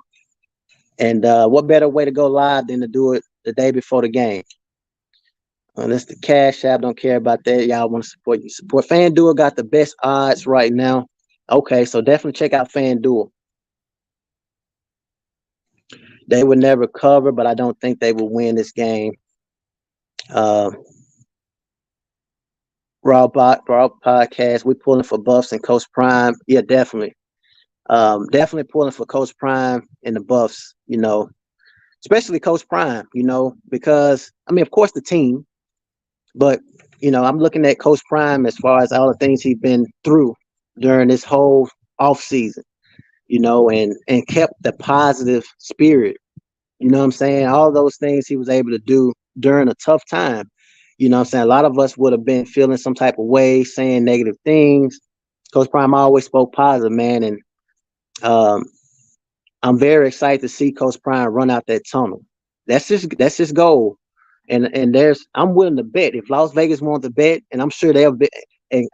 And what better way to go live than to do it the day before the game? That's the Cash App. Don't care about that. Y'all want to support you. Support FanDuel got the best odds right now. Okay, so definitely check out FanDuel. They would never cover, but I don't think they will win this game. Raw podcast. We pulling for Buffs and Coach Prime. Yeah, definitely. Definitely pulling for Coach Prime and the Buffs, you know, especially Coach Prime, you know, because, I mean, of course, the team, but, you know, I'm looking at Coach Prime as far as all the things he's been through during this whole off season, you know, and kept the positive spirit, you know what I'm saying? All those things he was able to do during a tough time. You know what I'm saying? A lot of us would have been feeling some type of way, saying negative things. Coach Prime always spoke positive, man, and um, I'm very excited to see Coach Prime run out that tunnel. That's his goal. And I'm willing to bet if Las Vegas wants to bet, and I'm sure they'll bet. And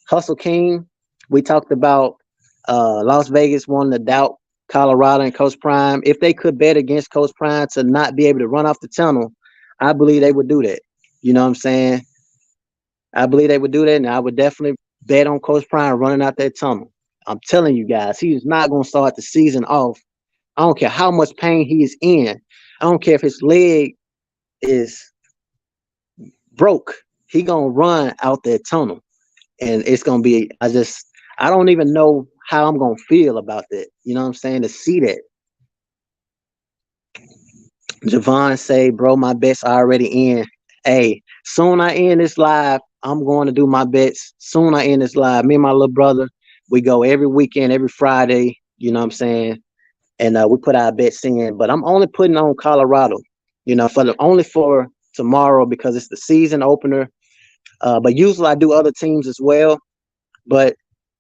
Hustle King, we talked about Las Vegas wanting to doubt Colorado and Coach Prime. If they could bet against Coach Prime to not be able to run off the tunnel, I believe they would do that. You know what I'm saying? I believe they would do that, and I would definitely bet on Coach Prime running out that tunnel. I'm telling you guys, he is not going to start the season off. I don't care how much pain he is in. I don't care if his leg is broke. He gonna run out that tunnel, and it's gonna be. I don't even know how I'm gonna feel about that. You know what I'm saying? To see that. Javon say, bro, my bets already in. Hey, soon I end this live, I'm going to do my bets. Soon I end this live. Me and my little brother, we go every weekend, every Friday. You know what I'm saying? And we put our bets in. But I'm only putting on Colorado. You know, only for tomorrow because it's the season opener. But usually I do other teams as well. But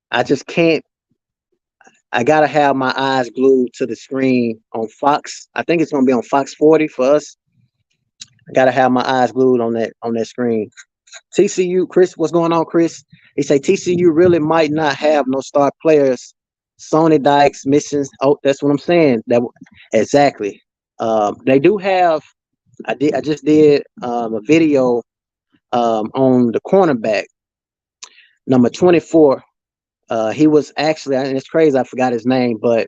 I just can't. I gotta have my eyes glued to the screen on Fox. I think it's gonna be on Fox 40 for us. I gotta have my eyes glued on that screen. TCU, Chris, what's going on, Chris? He say TCU really might not have no star players. Sonny Dykes missing. Oh, that's what I'm saying. That exactly. They do have. I just did a video on the cornerback, number 24. He was actually, and it's crazy, I forgot his name, but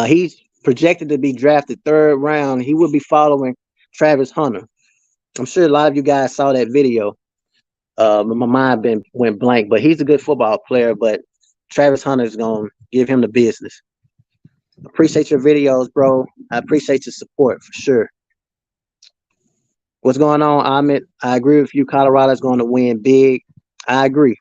he's projected to be drafted 3rd round. He will be following Travis Hunter. I'm sure a lot of you guys saw that video. My mind went blank, but he's a good football player. But Travis Hunter is gonna give him the business. Appreciate your videos, bro. I appreciate your support for sure. What's going on, Ahmed? I agree with you. Colorado's going to win big. I agree.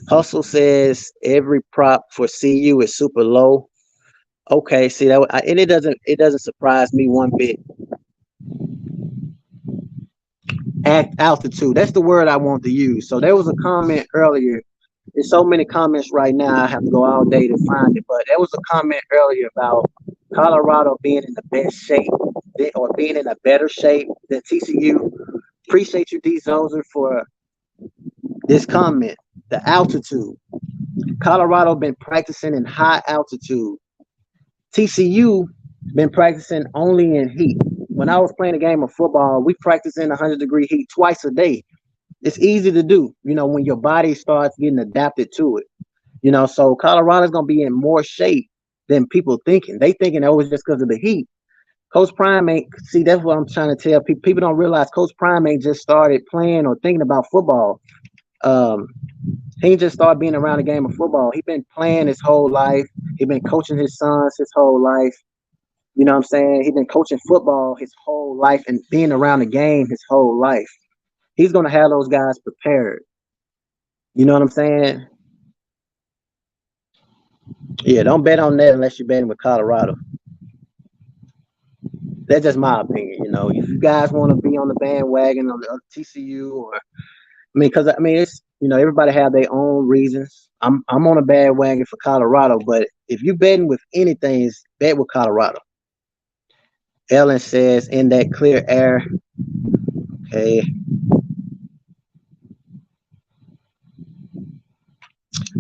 Hustle says every prop for CU is super low. Okay, see that, and it doesn't surprise me one bit. Altitude, that's the word I want to use. So there was a comment earlier. There's so many comments right now. I have to go all day to find it, but there was a comment earlier about Colorado being in the best shape or being in a better shape than TCU. Appreciate you, D Zoser, for this comment. The altitude. Colorado been practicing in high altitude. TCU been practicing only in heat. When I was playing a game of football, we practice in 100-degree heat twice a day. It's easy to do, you know, when your body starts getting adapted to it. You know, so Colorado's going to be in more shape than people thinking. They thinking it was just because of the heat. Coach Prime ain't, see, that's what I'm trying to tell people. People don't realize Coach Prime ain't just started playing or thinking about football. He just started being around the game of football. He been playing his whole life. He been coaching his sons his whole life. You know what I'm saying? He been coaching football his whole life and being around the game his whole life. He's going to have those guys prepared. You know what I'm saying? Yeah, don't bet on that unless you're betting with Colorado. That's just my opinion. You know, if you guys want to be on the bandwagon on the TCU or, because it's, you know, everybody have their own reasons. I'm on a bandwagon for Colorado, but if you betting with anything, bet with Colorado. Ellen says in that clear air. Okay.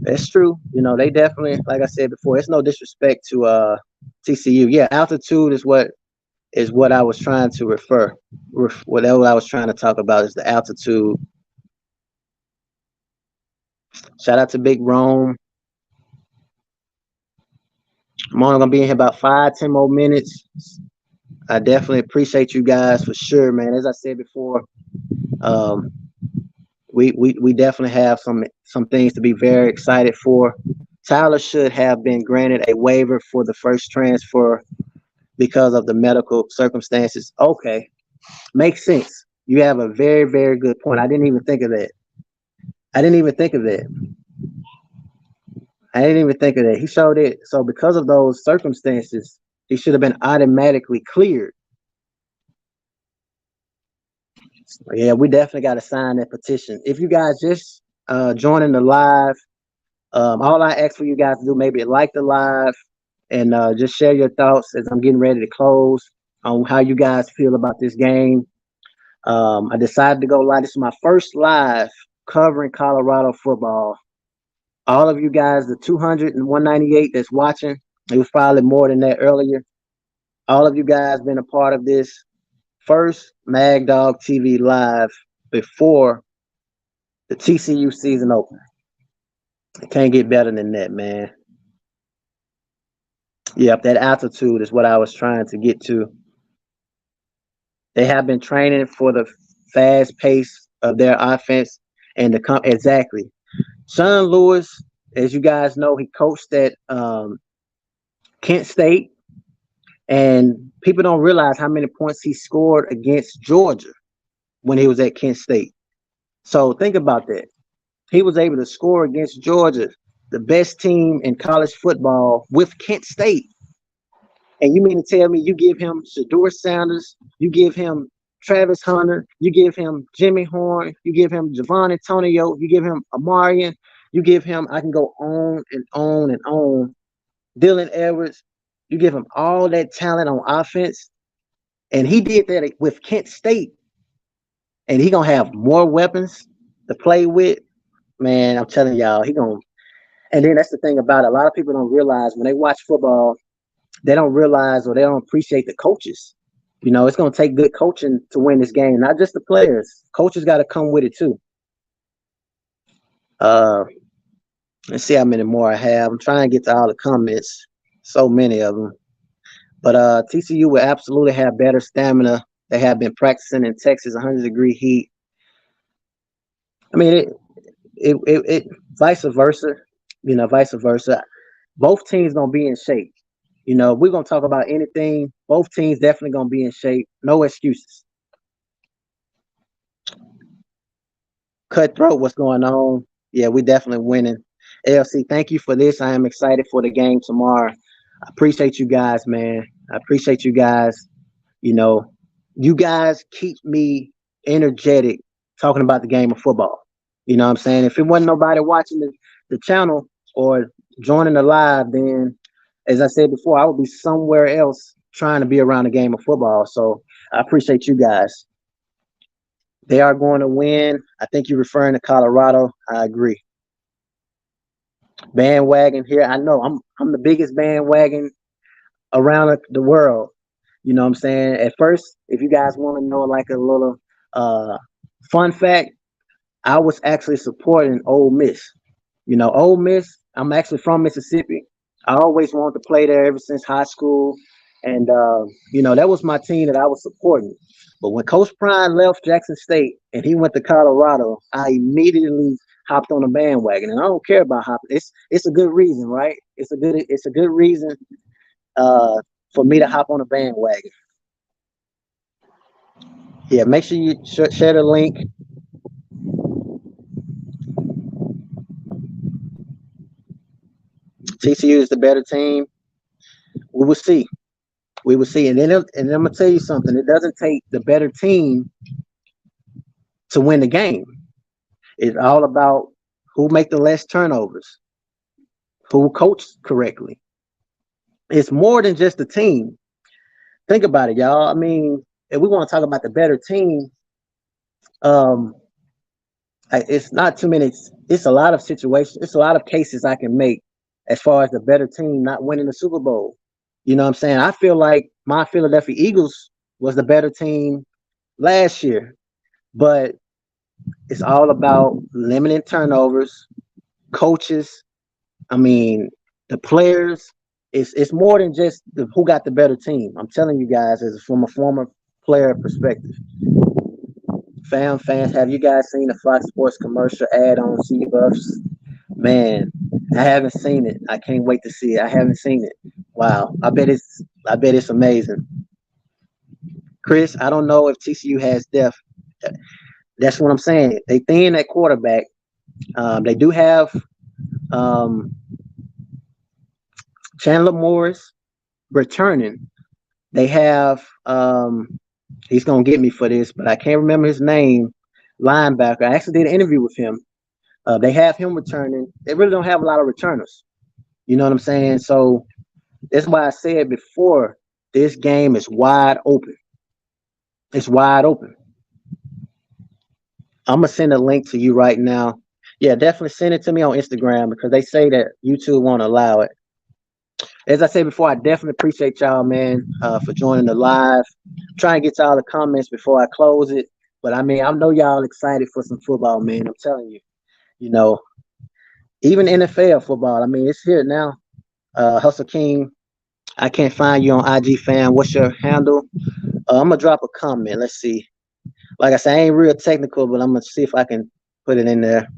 That's true. You know, they definitely, like I said before, it's no disrespect to TCU. Yeah, altitude is what I was trying to refer. Whatever I was trying to talk about is the altitude. Shout out to Big Rome. I'm only gonna be in here about 5-10 more minutes. I definitely appreciate you guys for sure, man. As I said before, we definitely have some things to be very excited for. Tyler should have been granted a waiver for the first transfer because of the medical circumstances. Okay, makes sense. You have a very, very good point. I didn't even think of that. He showed it. So because of those circumstances, he should have been automatically cleared. Yeah, we definitely got to sign that petition. If you guys just joining the live, all I ask for you guys to do, maybe like the live and just share your thoughts as I'm getting ready to close on how you guys feel about this game. I decided to go live. This is my first live covering Colorado football. All of you guys, the 200 and 198 that's watching, it was probably more than that earlier. All of you guys been a part of this first MAGDOG TV live before the TCU season open. It can't get better than that, man. Yep, that altitude is what I was trying to get to. They have been training for the fast pace of their offense and the exactly. Sean Lewis, as you guys know, he coached at Kent State, and people don't realize how many points he scored against Georgia when he was at Kent State. So think about that. He was able to score against Georgia, the best team in college football, with Kent State. And you mean to tell me you give him Shedeur Sanders, you give him Travis Hunter, you give him Jimmy Horn, you give him Javon Antonio, you give him Amarian, you give him, I can go on and on and on, Dylan Edwards, you give him all that talent on offense, and he did that with Kent State, and he gonna have more weapons to play with. Man, I'm telling y'all, he gonna. And then that's the thing about it. A lot of people don't realize when they watch football, they don't realize or they don't appreciate the coaches. You know, it's gonna take good coaching to win this game, not just the players. Coaches got to come with it too. Let's see how many more I have. I'm trying to get to all the comments. So many of them. But TCU will absolutely have better stamina. They have been practicing in Texas, 100-degree heat. I mean, it vice versa. You know, vice versa. Both teams gonna be in shape. You know, we're gonna talk about anything. Both teams definitely gonna be in shape. No excuses. Cutthroat, what's going on? Yeah, we definitely winning. AFC, thank you for this. I am excited for the game tomorrow. I appreciate you guys, man. I appreciate you guys. You know, you guys keep me energetic talking about the game of football. You know what I'm saying? If it wasn't nobody watching the channel or joining the live, then as I said before, I would be somewhere else trying to be around the game of football. So I appreciate you guys. They are going to win. I think you're referring to Colorado. I agree. Bandwagon here. I know I'm the biggest bandwagon around the world. You know what I'm saying? At first, if you guys want to know like a little fun fact, I was actually supporting Ole Miss. You know, Ole Miss, I'm actually from Mississippi. I always wanted to play there ever since high school. And, you know, that was my team that I was supporting. But when Coach Prime left Jackson State and he went to Colorado, I immediately hopped on the bandwagon. And I don't care about hopping. It's a good reason, right? It's a good reason for me to hop on a bandwagon. Yeah, make sure you share the link. TCU is the better team. We will see. We will see. And then I'm gonna tell you something. It doesn't take the better team to win the game. It's all about who make the less turnovers, who coach correctly. It's more than just the team. Think about it, y'all. I mean, if we want to talk about the better team, it's not too many. It's a lot of situations. It's a lot of cases I can make as far as the better team not winning the Super Bowl. You know what I'm saying? I feel like my Philadelphia Eagles was the better team last year, but it's all about limiting turnovers, coaches. I mean, the players. It's more than just who got the better team. I'm telling you guys, as from a former player perspective. Fans, have you guys seen the Fox Sports commercial ad on C-Buffs? Man, I haven't seen it. I can't wait to see it. I haven't seen it. Wow, I bet it's amazing. Chris, I don't know if TCU has depth. That's what I'm saying. They thin at quarterback. They do have Chandler Morris returning. They have He's gonna get me for this, but I can't remember his name. Linebacker. I actually did an interview with him. They have him returning. They really don't have a lot of returners. You know what I'm saying? So that's why I said before, this game is wide open. It's wide open. I'm gonna send a link to you right now. Yeah, definitely send it to me on Instagram because they say that YouTube won't allow it. As I said before, I definitely appreciate y'all, man, for joining the live. I'm trying to get to all the comments before I close it. But I mean, I know y'all excited for some football, man. I'm telling you, you know, even NFL football. I mean, it's here now. Hustle King, I can't find you on IG fan. What's your handle? I'm gonna drop a comment. Let's see. Like I said, I ain't real technical, but I'm gonna see if I can put it in there.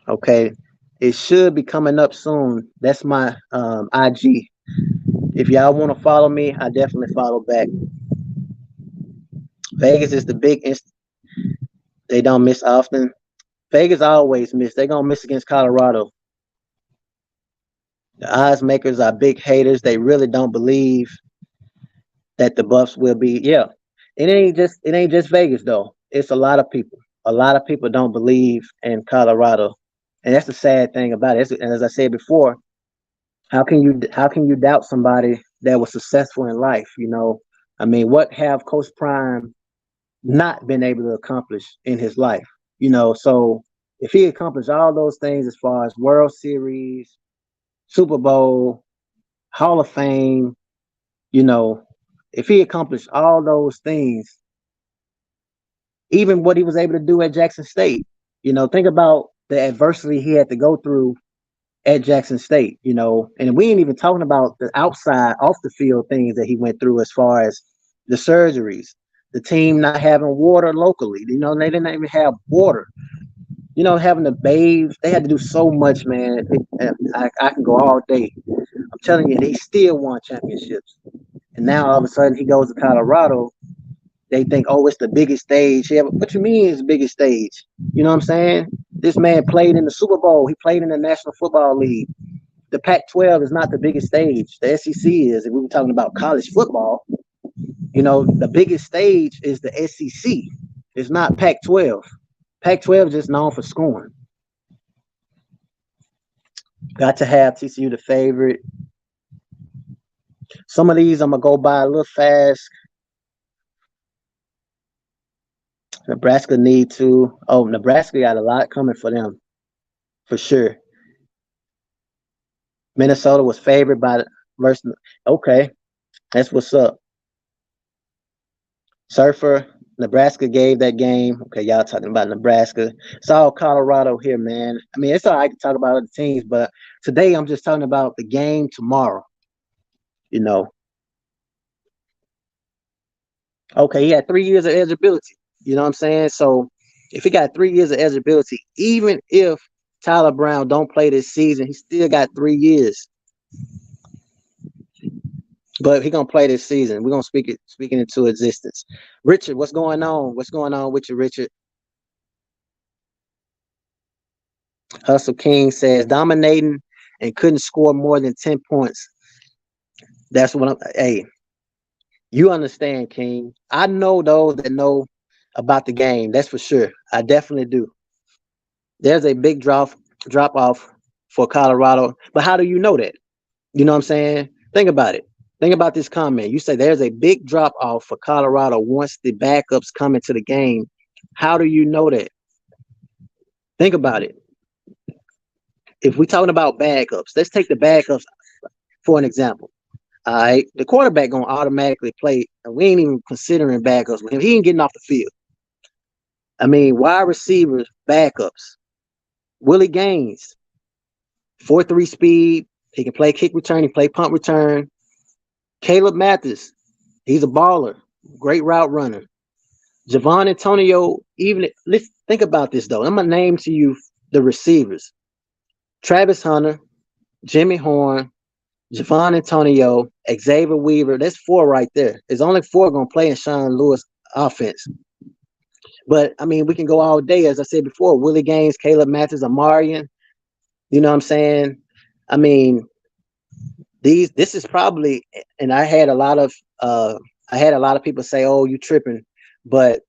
Okay, it should be coming up soon. That's my IG. If y'all want to follow me, I definitely follow back. Vegas is the big they don't miss often. Vegas always miss. They're gonna miss against Colorado. The odds makers are big haters. They really don't believe that the Buffs will be. Yeah, it ain't just Vegas though. It's a lot of people. A lot of people don't believe in Colorado, and that's the sad thing about it. And as I said before, how can you doubt somebody that was successful in life? You know, I mean, what have Coach Prime not been able to accomplish in his life? You know, so if he accomplished all those things as far as World Series, Super Bowl, Hall of Fame, you know, if he accomplished all those things, even what he was able to do at Jackson State, you know, think about the adversity he had to go through at Jackson State, you know, and we ain't even talking about the outside, off the field things that he went through as far as the surgeries, the team not having water locally. You know, they didn't even have water. You know, having to bathe, they had to do so much, man. I can go all day. I'm telling you, they still won championships. And now all of a sudden he goes to Colorado. They think, oh, it's the biggest stage. Yeah, but what you mean it's the biggest stage? You know what I'm saying? This man played in the Super Bowl. He played in the National Football League. The Pac-12 is not the biggest stage. The SEC is. If we were talking about college football, you know, the biggest stage is the SEC. It's not Pac-12. Pac-12 is just known for scoring. Got to have TCU the favorite. Some of these I'm going to go by a little fast. Nebraska need to. Oh, Nebraska got a lot coming for them, for sure. Minnesota was favored by the versus. Okay, that's what's up. Surfer, Nebraska gave that game. Okay, y'all talking about Nebraska. It's all Colorado here, man. I mean, it's all right to talk about other teams, but today I'm just talking about the game tomorrow. You know. Okay, he had 3 years of eligibility. You know what I'm saying? So if he got 3 years of eligibility, even if Tyler Brown don't play this season, he still got 3 years. But he gonna play this season. We're gonna speaking into existence. Richard, what's going on? What's going on with you, Richard? Hustle King says dominating and couldn't score more than 10 points. That's what I'm. Hey, you understand, King. I know those that know about the game. That's for sure. I definitely do. There's a big drop off for Colorado. But how do you know that? You know what I'm saying? Think about it. Think about this comment. You say there's a big drop off for Colorado once the backups come into the game. How do you know that? Think about it. If we're talking about backups, let's take the backups for an example. All right, the quarterback gonna automatically play, and we ain't even considering backups with him. He ain't getting off the field. I mean, wide receivers, backups. Willie Gaines, 4.3 speed. He can play kick return. He can play punt return. Caleb Mathis, he's a baller, great route runner. Javon Antonio, let's think about this though. I'm gonna name to you the receivers: Travis Hunter, Jimmy Horn, Javon Antonio, Xavier Weaver. That's 4 right there. There's only 4 gonna play in Sean Lewis offense. But I mean, we can go all day, as I said before. Willie Gaines, Caleb Mathis, Amarian. You know what I'm saying? I mean, this is probably, and I had a lot of people say, "Oh, you tripping," but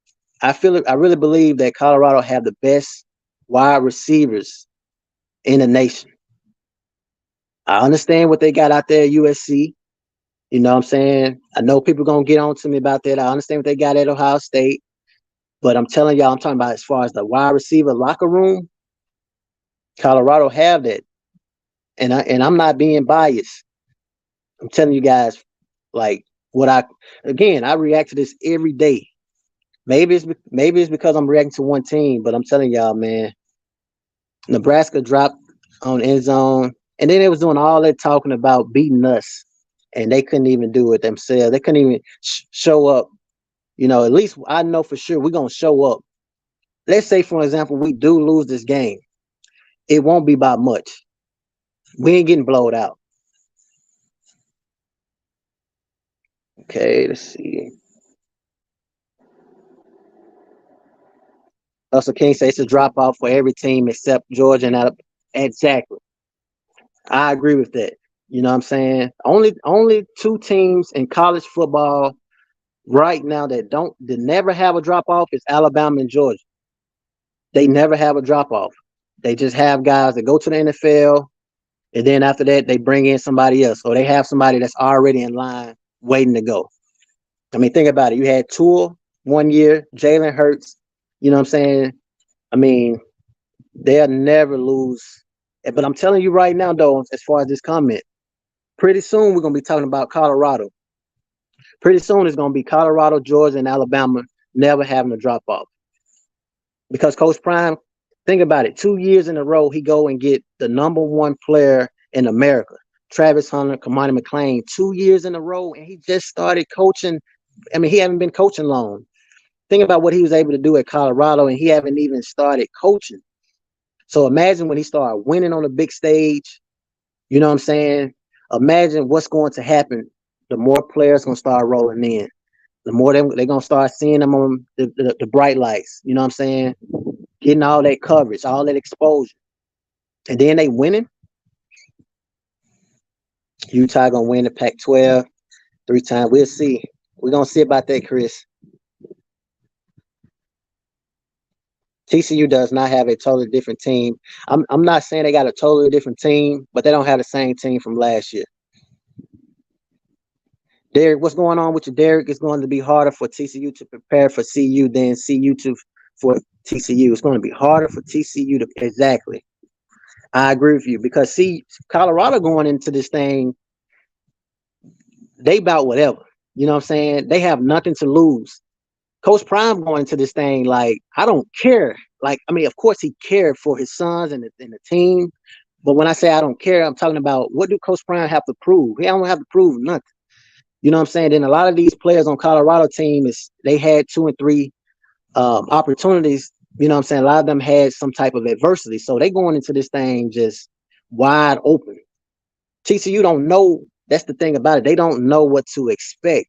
I really believe that Colorado have the best wide receivers in the nation. I understand what they got out there at USC. You know what I'm saying? I know people gonna get on to me about that. I understand what they got at Ohio State, but I'm telling y'all, I'm talking about as far as the wide receiver locker room. Colorado have that, and I'm not being biased. I'm telling you guys, like what I react to this every day. Maybe it's because I'm reacting to one team, but I'm telling y'all, man, Nebraska dropped on end zone, and then they was doing all that talking about beating us, and they couldn't even do it themselves. They couldn't even show up. You know, at least I know for sure we're gonna show up. Let's say, for example, we do lose this game. It won't be by much. We ain't getting blowed out. Okay, let's see. Russell King says it's a drop off for every team except Georgia and Alabama. Exactly. I agree with that. You know what I'm saying? Only two teams in college football right now that never have a drop off is Alabama and Georgia. They never have a drop off. They just have guys that go to the NFL, and then after that they bring in somebody else, or they have somebody that's already in line waiting to go. I mean, think about it. You had Tua 1 year, Jalen Hurts. You know what I'm saying? I mean, they'll never lose. But I'm telling you right now, though, as far as this comment, pretty soon we're gonna be talking about Colorado. Pretty soon it's gonna be Colorado, Georgia, and Alabama never having a drop off. Because Coach Prime, think about it, 2 years in a row, he go and get the number one player in America, Travis Hunter, Kamani McLean, 2 years in a row, and he just started coaching. I mean, he haven't been coaching long. Think about what he was able to do at Colorado, and he haven't even started coaching. So imagine when he started winning on the big stage. You know what I'm saying? Imagine what's going to happen. The more players going to start rolling in. The more they're going to start seeing them on the bright lights. You know what I'm saying? Getting all that coverage, all that exposure. And then they winning. Utah going to win the Pac-12 3 times. We'll see. We're going to see about that, Chris. TCU does not have a totally different team. I'm not saying they got a totally different team, but they don't have the same team from last year. Derek, what's going on with you, Derek? It's going to be harder for TCU to prepare for CU than CU for TCU. It's going to be harder for TCU to exactly. I agree with you because Colorado going into this thing, they about whatever. You know what I'm saying? They have nothing to lose. Coach Prime going into this thing like, I don't care. Like, I mean, of course he cared for his sons and the team. But when I say I don't care, I'm talking about what do Coach Prime have to prove? He don't have to prove nothing. You know what I'm saying? Then a lot of these players on Colorado team they had 2 and 3 opportunities. You know what I'm saying? A lot of them had some type of adversity. So they going into this thing just wide open. TCU don't know. That's the thing about it. They don't know what to expect.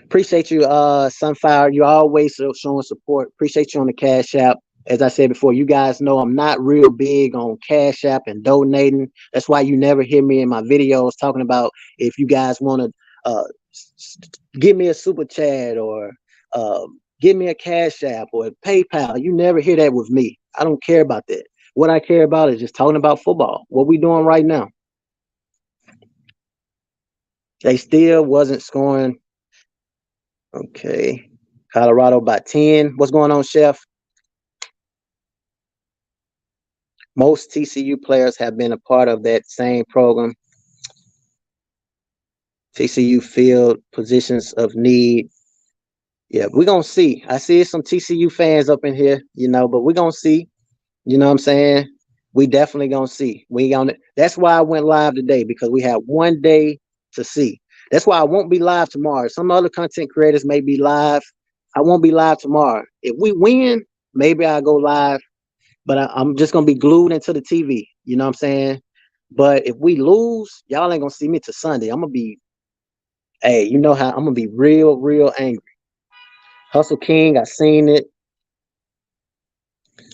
Appreciate you, Sunfire. You're always showing support. Appreciate you on the Cash App. As I said before, you guys know I'm not real big on Cash App and donating. That's why you never hear me in my videos talking about if you guys want to give me a super chat or give me a Cash App or a PayPal. You never hear that with me. I don't care about that. What I care about is just talking about football. What we doing right now. They still wasn't scoring. Okay. Colorado by 10. What's going on, Chef? Most TCU players have been a part of that same program. TCU field positions of need. Yeah, we're going to see. I see some TCU fans up in here, but we're going to see. You know what I'm saying? We definitely going to see. That's why I went live today, because we have one day to see. That's why I won't be live tomorrow. Some other content creators may be live. I won't be live tomorrow. If we win, maybe I'll go live. But I'm just going to be glued into the TV. You know what I'm saying? But if we lose, y'all ain't going to see me till Sunday. I'm going to be, hey, you know how I'm going to be real, real angry. Hustle King, I seen it.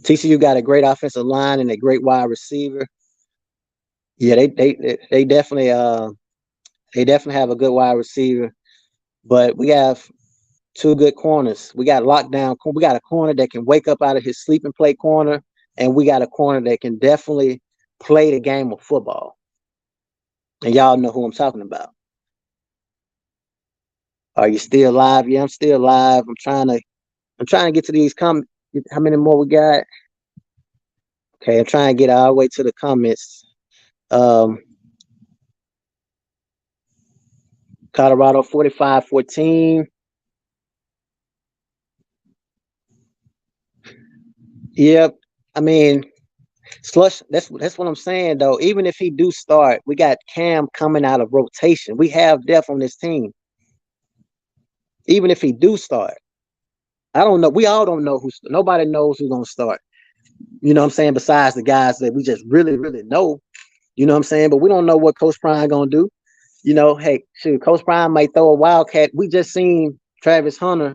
TCU got a great offensive line and a great wide receiver. Yeah, they definitely have a good wide receiver, but we have two good corners. We got lockdown. We got a corner that can wake up out of his sleep and play corner, and we got a corner that can definitely play the game of football. And y'all know who I'm talking about. Are you still live? Yeah, I'm still live. I'm trying to get to these comments. How many more we got? Okay, I'm trying to get all the way to the comments. Colorado 45-14. Yep. I mean, Slush, that's what I'm saying though. Even if he do start, we got Cam coming out of rotation. We have depth on this team. Even if he do start, I don't know. We all don't know nobody knows who's gonna start. You know what I'm saying? Besides the guys that we just really, really know. You know what I'm saying? But we don't know what Coach Prime gonna do. You know, hey, shoot, Coach Prime might throw a wildcat. We just seen Travis Hunter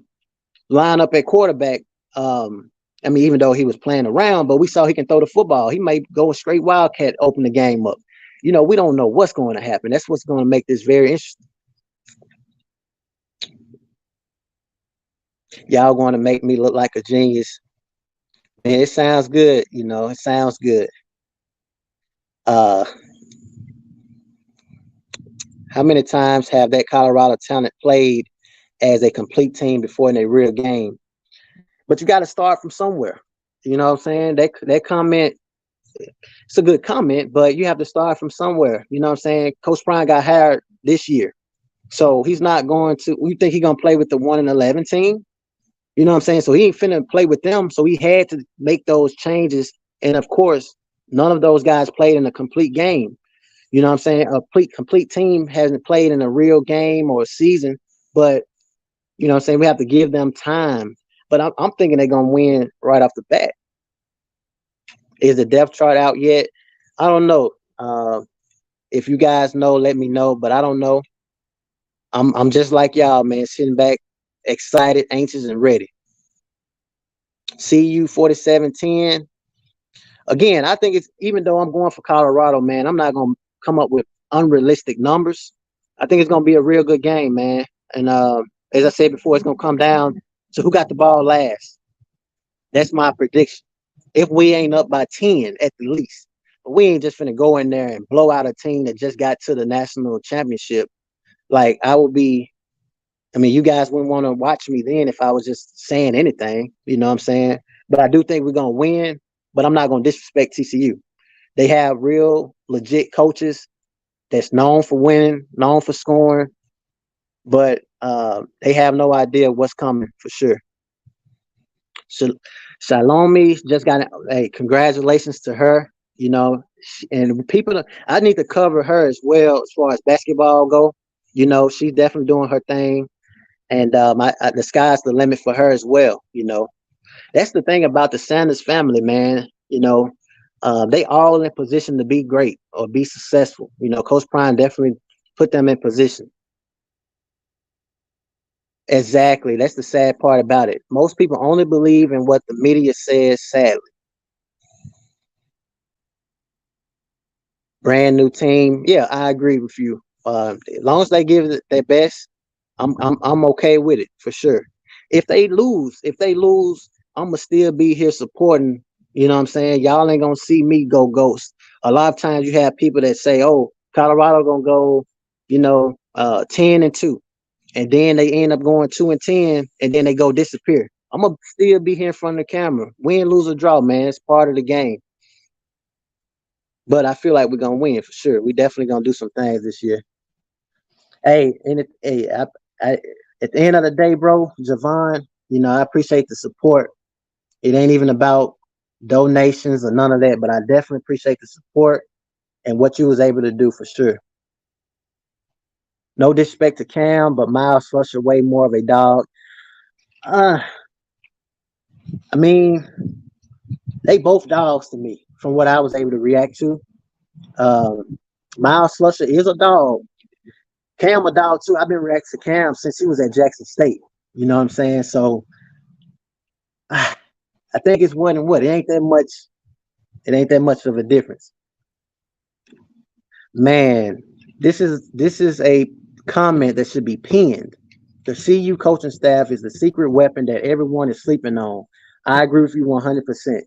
line up at quarterback. I mean, even though he was playing around, but we saw he can throw the football. He might go a straight wildcat, open the game up. You know, we don't know what's going to happen. That's what's going to make this very interesting. Y'all going to make me look like a genius. Man, it sounds good. You know, it sounds good. How many times have that Colorado talent played as a complete team before in a real game? But you got to start from somewhere. You know what I'm saying? That comment, it's a good comment, but you have to start from somewhere. You know what I'm saying? Coach Prime got hired this year. So he's not going to, you think he's going to play with the 1-11 team? You know what I'm saying? So he ain't finna play with them. So he had to make those changes. And of course, none of those guys played in a complete game. You know what I'm saying? A complete team hasn't played in a real game or a season, but you know what I'm saying? We have to give them time. But I'm thinking they're going to win right off the bat. Is the depth chart out yet? I don't know. If you guys know, let me know. But I don't know. I'm just like y'all, man, sitting back, excited, anxious, and ready. CU 47-10. Again, I think it's, even though I'm going for Colorado, man, I'm not going to come up with unrealistic numbers. I think it's going to be a real good game, man. And as I said before, it's going to come down to who got the ball last. That's my prediction. If we ain't up by 10 at the least. But we ain't just finna go in there and blow out a team that just got to the national championship. Like, I mean, you guys wouldn't want to watch me then if I was just saying anything. You know what I'm saying? But I do think we're going to win, but I'm not going to disrespect TCU. They have real, legit coaches that's known for winning, known for scoring, but they have no idea what's coming for sure. Shalomi just got a congratulations to her, you know, and people, I need to cover her as well as far as basketball go. You know, she's definitely doing her thing, and the sky's the limit for her as well. You know, that's the thing about the Sanders family, man. You know, they all in position to be great or be successful. You know, Coach Prime definitely put them in position. Exactly. That's the sad part about it. Most people only believe in what the media says, sadly. Brand new team. Yeah, I agree with you. As long as they give it their best, I'm okay with it for sure. If they lose, I'm gonna still be here supporting. You know what I'm saying? Y'all ain't gonna see me go ghost. A lot of times you have people that say, "Oh, Colorado gonna go, 10-2," and then they end up going 2-10, and then they go disappear. I'm gonna still be here in front of the camera. Win, lose, or draw, man. It's part of the game. But I feel like we're gonna win for sure. We definitely gonna do some things this year. Hey, at the end of the day, bro, Javon, I appreciate the support. It ain't even about donations or none of that, but I definitely appreciate the support and what you was able to do for sure. No disrespect to Cam, but Miles Slusher way more of a dog. I mean, they both dogs to me from what I was able to react to. Miles Slusher is a dog. Cam a dog too. I've been reacting to Cam since he was at Jackson State. You know what I'm saying? So I think it's 1-1. It ain't that much. It ain't that much of a difference. Man, this is a comment that should be pinned. The CU coaching staff is the secret weapon that everyone is sleeping on. I agree with you 100%.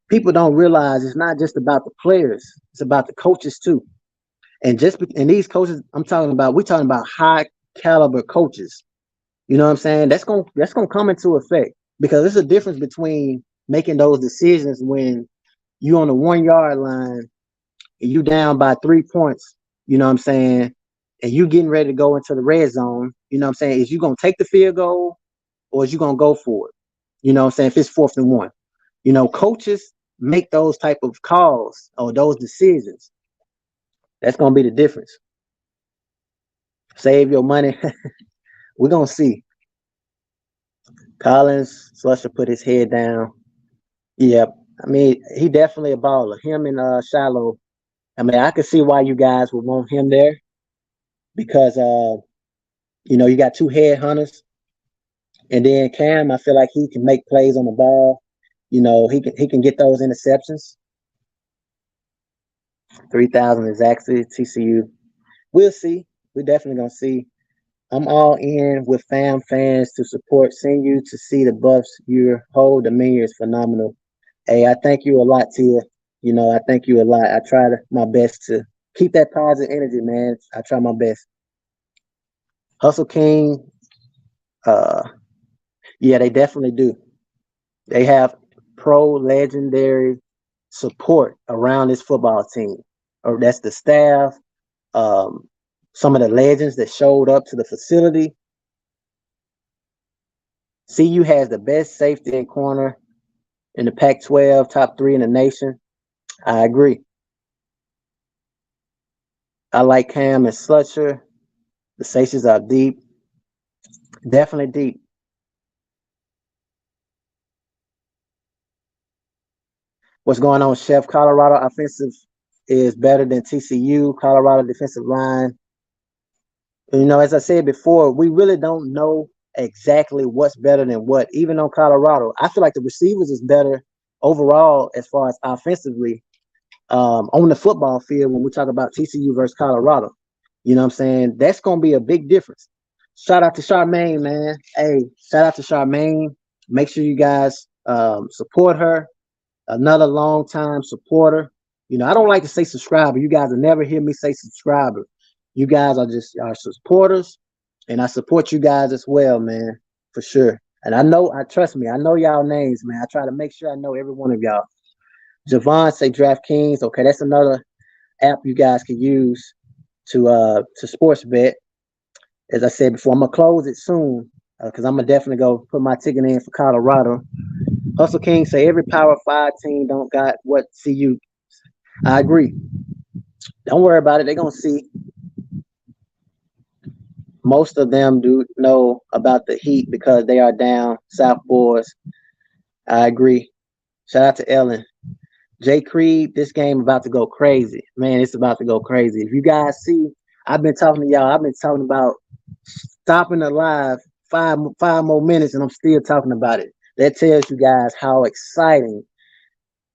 People don't realize it's not just about the players; it's about the coaches too. And these coaches, we're talking about high caliber coaches. You know what I'm saying? That's gonna come into effect because there's a difference between making those decisions when you on the 1 yard line and you down by 3 points, you know what I'm saying, and you getting ready to go into the red zone, you know what I'm saying, is you gonna take the field goal or is you gonna go for it? You know what I'm saying? If it's 4th and 1. Coaches make those type of calls or those decisions. That's gonna be the difference. Save your money. We're gonna see. Collins Slusher put his head down. Yeah, I mean, he definitely a baller. Him and Shiloh. I mean, I could see why you guys would want him there because you got two headhunters, and then Cam. I feel like he can make plays on the ball. He can get those interceptions. 3,000 is actually TCU. We'll see. We're definitely gonna see. I'm all in with fans to support. Send you to see the Buffs. Your whole demeanor is phenomenal. Hey, I thank you a lot, Tia. I thank you a lot. I try my best to keep that positive energy, man. I try my best. Hustle King, yeah, they definitely do. They have legendary support around this football team. Or that's the staff, some of the legends that showed up to the facility. CU has the best safety and corner in the Pac-12, top 3 in the nation. I agree. I like Cam and Slutcher. The safeties are deep. Definitely deep. What's going on, Chef? Colorado offensive is better than TCU. Colorado defensive line. As I said before, we really don't know exactly what's better than what. Even on Colorado, I feel like the receivers is better overall as far as offensively on the football field when we talk about TCU versus Colorado. You know what I'm saying? That's going to be a big difference. Shout out to Charmaine, man. Hey, shout out to Charmaine. Make sure you guys support her. Another long-time supporter. I don't like to say subscriber. You guys will never hear me say subscriber. You guys are just our supporters, and I support you guys as well, man, for sure. And trust me, I know y'all names, man. I try to make sure I know every one of y'all. Javon say DraftKings. Okay, that's another app you guys can use to sports bet. As I said before, I'm gonna close it soon because I'm gonna definitely go put my ticket in for Colorado. Hustle King say every Power 5 team don't got what CU. I agree. Don't worry about it. They're gonna see. Most of them do know about the Heat because they are down South Boys. I agree. Shout out to Ellen. Jay Creed, this game about to go crazy. Man, it's about to go crazy. If you guys see, I've been talking to y'all. I've been talking about stopping the live five more minutes, and I'm still talking about it. That tells you guys how exciting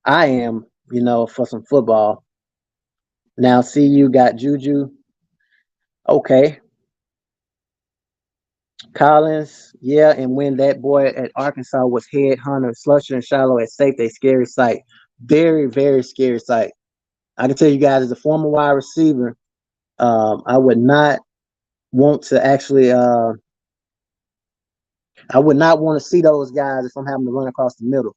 I am, for some football. Now, CU got Juju. Okay. Collins, yeah, and when that boy at Arkansas was headhunter, Slusher and Shiloh at safety, scary sight. Very, very scary sight. I can tell you guys, as a former wide receiver, I would not want to actually I would not want to see those guys if I'm having to run across the middle.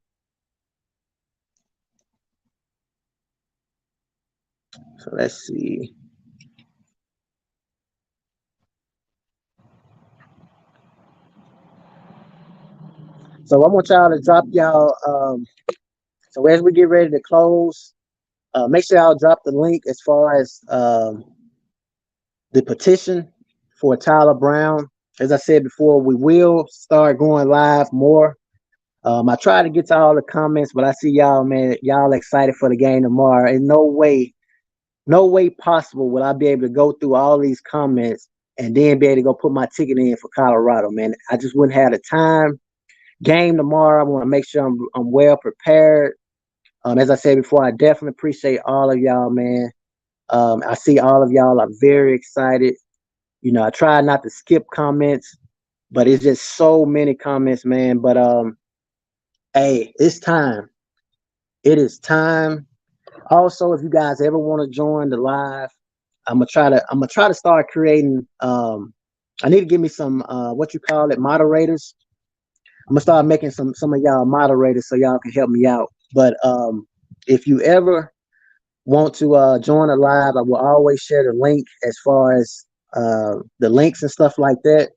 So let's see. So I want y'all to drop y'all. So as we get ready to close, make sure y'all drop the link as far as the petition for Tyler Brown. As I said before, we will start going live more. I try to get to all the comments, but I see y'all, man. Y'all excited for the game tomorrow. In no way possible will I be able to go through all these comments and then be able to go put my ticket in for Colorado, man. I just wouldn't have the time. game tomorrow. I want to make sure I'm well prepared. As I said before, I definitely appreciate all of y'all, man. I see all of y'all are very excited. I try not to skip comments, but it's just so many comments, man. But hey, it's time. It is time. Also, if you guys ever want to join the live, I'm gonna try to start creating. I need to give me some what you call it, moderators. I'm gonna start making some of y'all moderators so y'all can help me out. But if you ever want to join a live, I will always share the link as far as the links and stuff like that.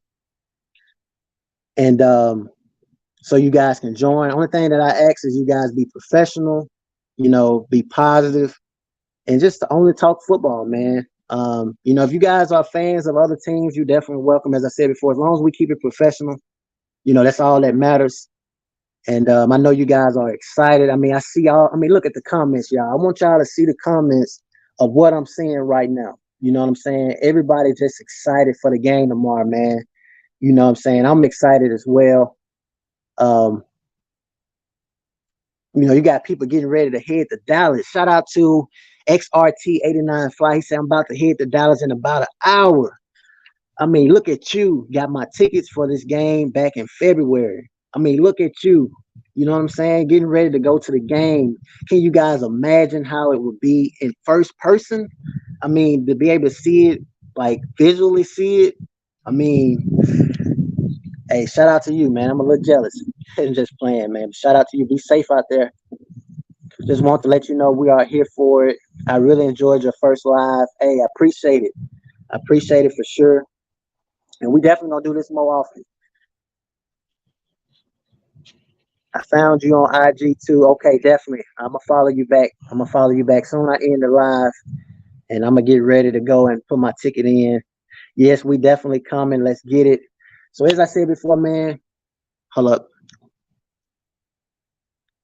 And so you guys can join. Only thing that I ask is you guys be professional, be positive, and just to only talk football, man. If you guys are fans of other teams, you're definitely welcome. As I said before, as long as we keep it professional, that's all that matters. And I know you guys are excited. Look at the comments, y'all. I want y'all to see the comments of what I'm seeing right now. You know what I'm saying? Everybody just excited for the game tomorrow, man. You know what I'm saying? I'm excited as well. You got people getting ready to head to Dallas. Shout out to XRT89 Fly. He said, I'm about to head to Dallas in about an hour. Look at you. Got my tickets for this game back in February. Look at you. You know what I'm saying? Getting ready to go to the game. Can you guys imagine how it would be in first person? To be able to see it, like visually see it. Hey, shout out to you, man. I'm a little jealous. I'm just playing, man. Shout out to you. Be safe out there. Just want to let you know we are here for it. I really enjoyed your first live. Hey, I appreciate it. I appreciate it for sure. And we definitely gonna do this more often. I found you on IG too. Okay, definitely. I'm gonna follow you back. Soon I end the live, and I'm gonna get ready to go and put my ticket in. Yes, we definitely coming. Let's get it. So as I said before, man, hold up.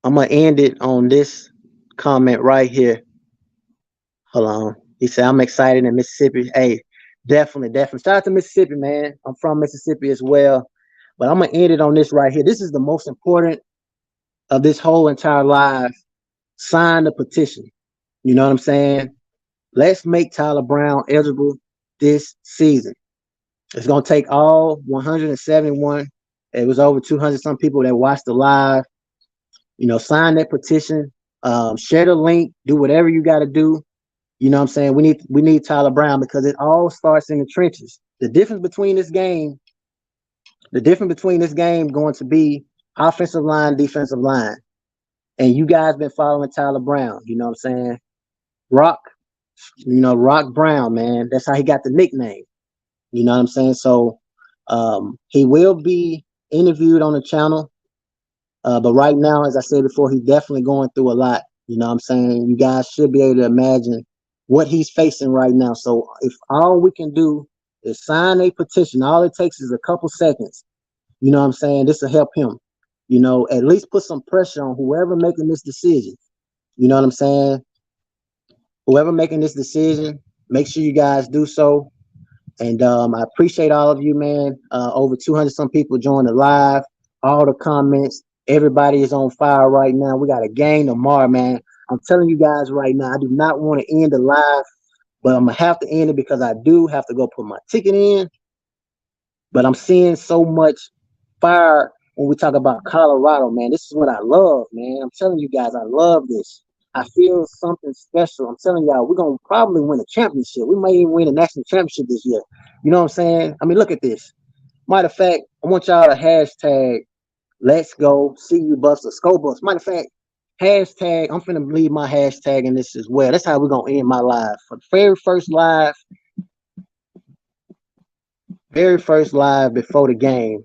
I'm gonna end it on this comment right here. Hold on. He said, I'm excited in Mississippi. Hey, definitely. Shout out to Mississippi, man. I'm from Mississippi as well. But I'm gonna end it on this right here. This is the most important of this whole entire live. Sign the petition. You know what I'm saying? Let's make Tyler Brown eligible this season. It's gonna take all 171. It was over 200 some people that watched the live. Sign that petition. Share the link. Do whatever you got to do. You know what I'm saying? We need Tyler Brown because it all starts in the trenches. The difference between this game going to be offensive line, defensive line. And you guys been following Tyler Brown. You know what I'm saying? Rock Brown, man. That's how he got the nickname. You know what I'm saying? So he will be interviewed on the channel. But right now, as I said before, he's definitely going through a lot. You know what I'm saying? You guys should be able to imagine what he's facing right now. So if all we can do is sign a petition, all it takes is a couple seconds. You know what I'm saying? This will help him. At least put some pressure on whoever making this decision. You know what I'm saying? Whoever making this decision, make sure you guys do so. And I appreciate all of you, man. Over 200 some people joined the live, all the comments. Everybody is on fire right now. We got a game tomorrow, man. I'm telling you guys right now, I do not want to end the live, but I'm going to have to end it because I do have to go put my ticket in. But I'm seeing so much fire when we talk about Colorado, man. This is what I love, man. I'm telling you guys, I love this. I feel something special. I'm telling y'all, we're going to probably win a championship. We may even win a national championship this year. You know what I'm saying? Look at this. Matter of fact, I want y'all to hashtag Let's Go CU Buffs or Skull Buffs. Matter of fact, hashtag, I'm finna leave my hashtag in this as well. That's how we're going to end my live. For the very first live before the game,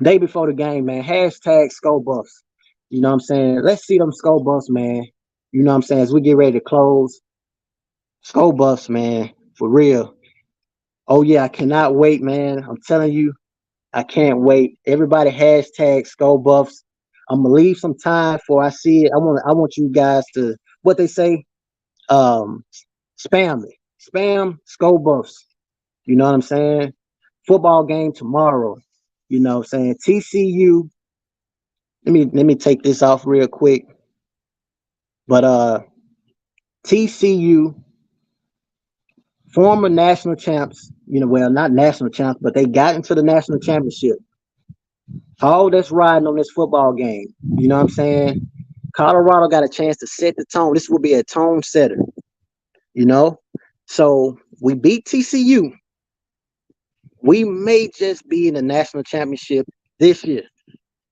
day before the game, man, hashtag Skull Buffs. You know what I'm saying? Let's see them Skull Buffs, man. You know what I'm saying? As we get ready to close, Skull Buffs, man, for real. Oh, yeah, I cannot wait, man. I'm telling you, I can't wait. Everybody hashtag Skull Buffs. I'm gonna leave some time before I see it. I want you guys to what they say. Spam me. Spam Skull Buffs. You know what I'm saying? Football game tomorrow. You know what I'm saying? TCU Let me take this off real quick. But TCU, former national champs, well, not national champs, but they got into the national championship. All that's riding on this football game. You know what I'm saying? Colorado got a chance to set the tone. This will be a tone setter, you know? So we beat TCU. We may just be in the national championship this year.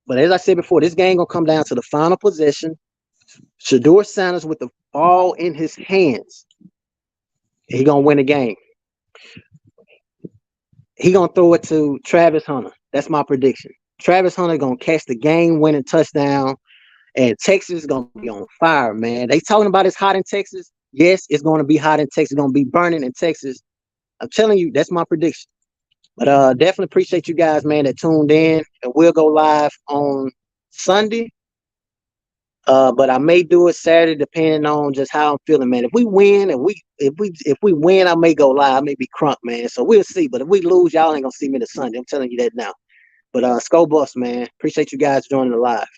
But as I said before, this game gonna come down to the final possession. Shedeur Sanders with the ball in his hands. He gonna win the game. He gonna throw it to Travis Hunter. That's my prediction. Travis Hunter gonna catch the game-winning touchdown, and Texas is gonna be on fire, man. They talking about it's hot in Texas. Yes, it's gonna be hot in Texas. It's gonna be burning in Texas. I'm telling you, that's my prediction. But definitely appreciate you guys, man, that tuned in, and we'll go live on Sunday. But I may do it Saturday depending on just how I'm feeling, man. If we win and if we win, I may go live. I may be crunk, man. So we'll see. But if we lose, y'all ain't gonna see me this Sunday. I'm telling you that now. But Skull Bus, man. Appreciate you guys joining the live.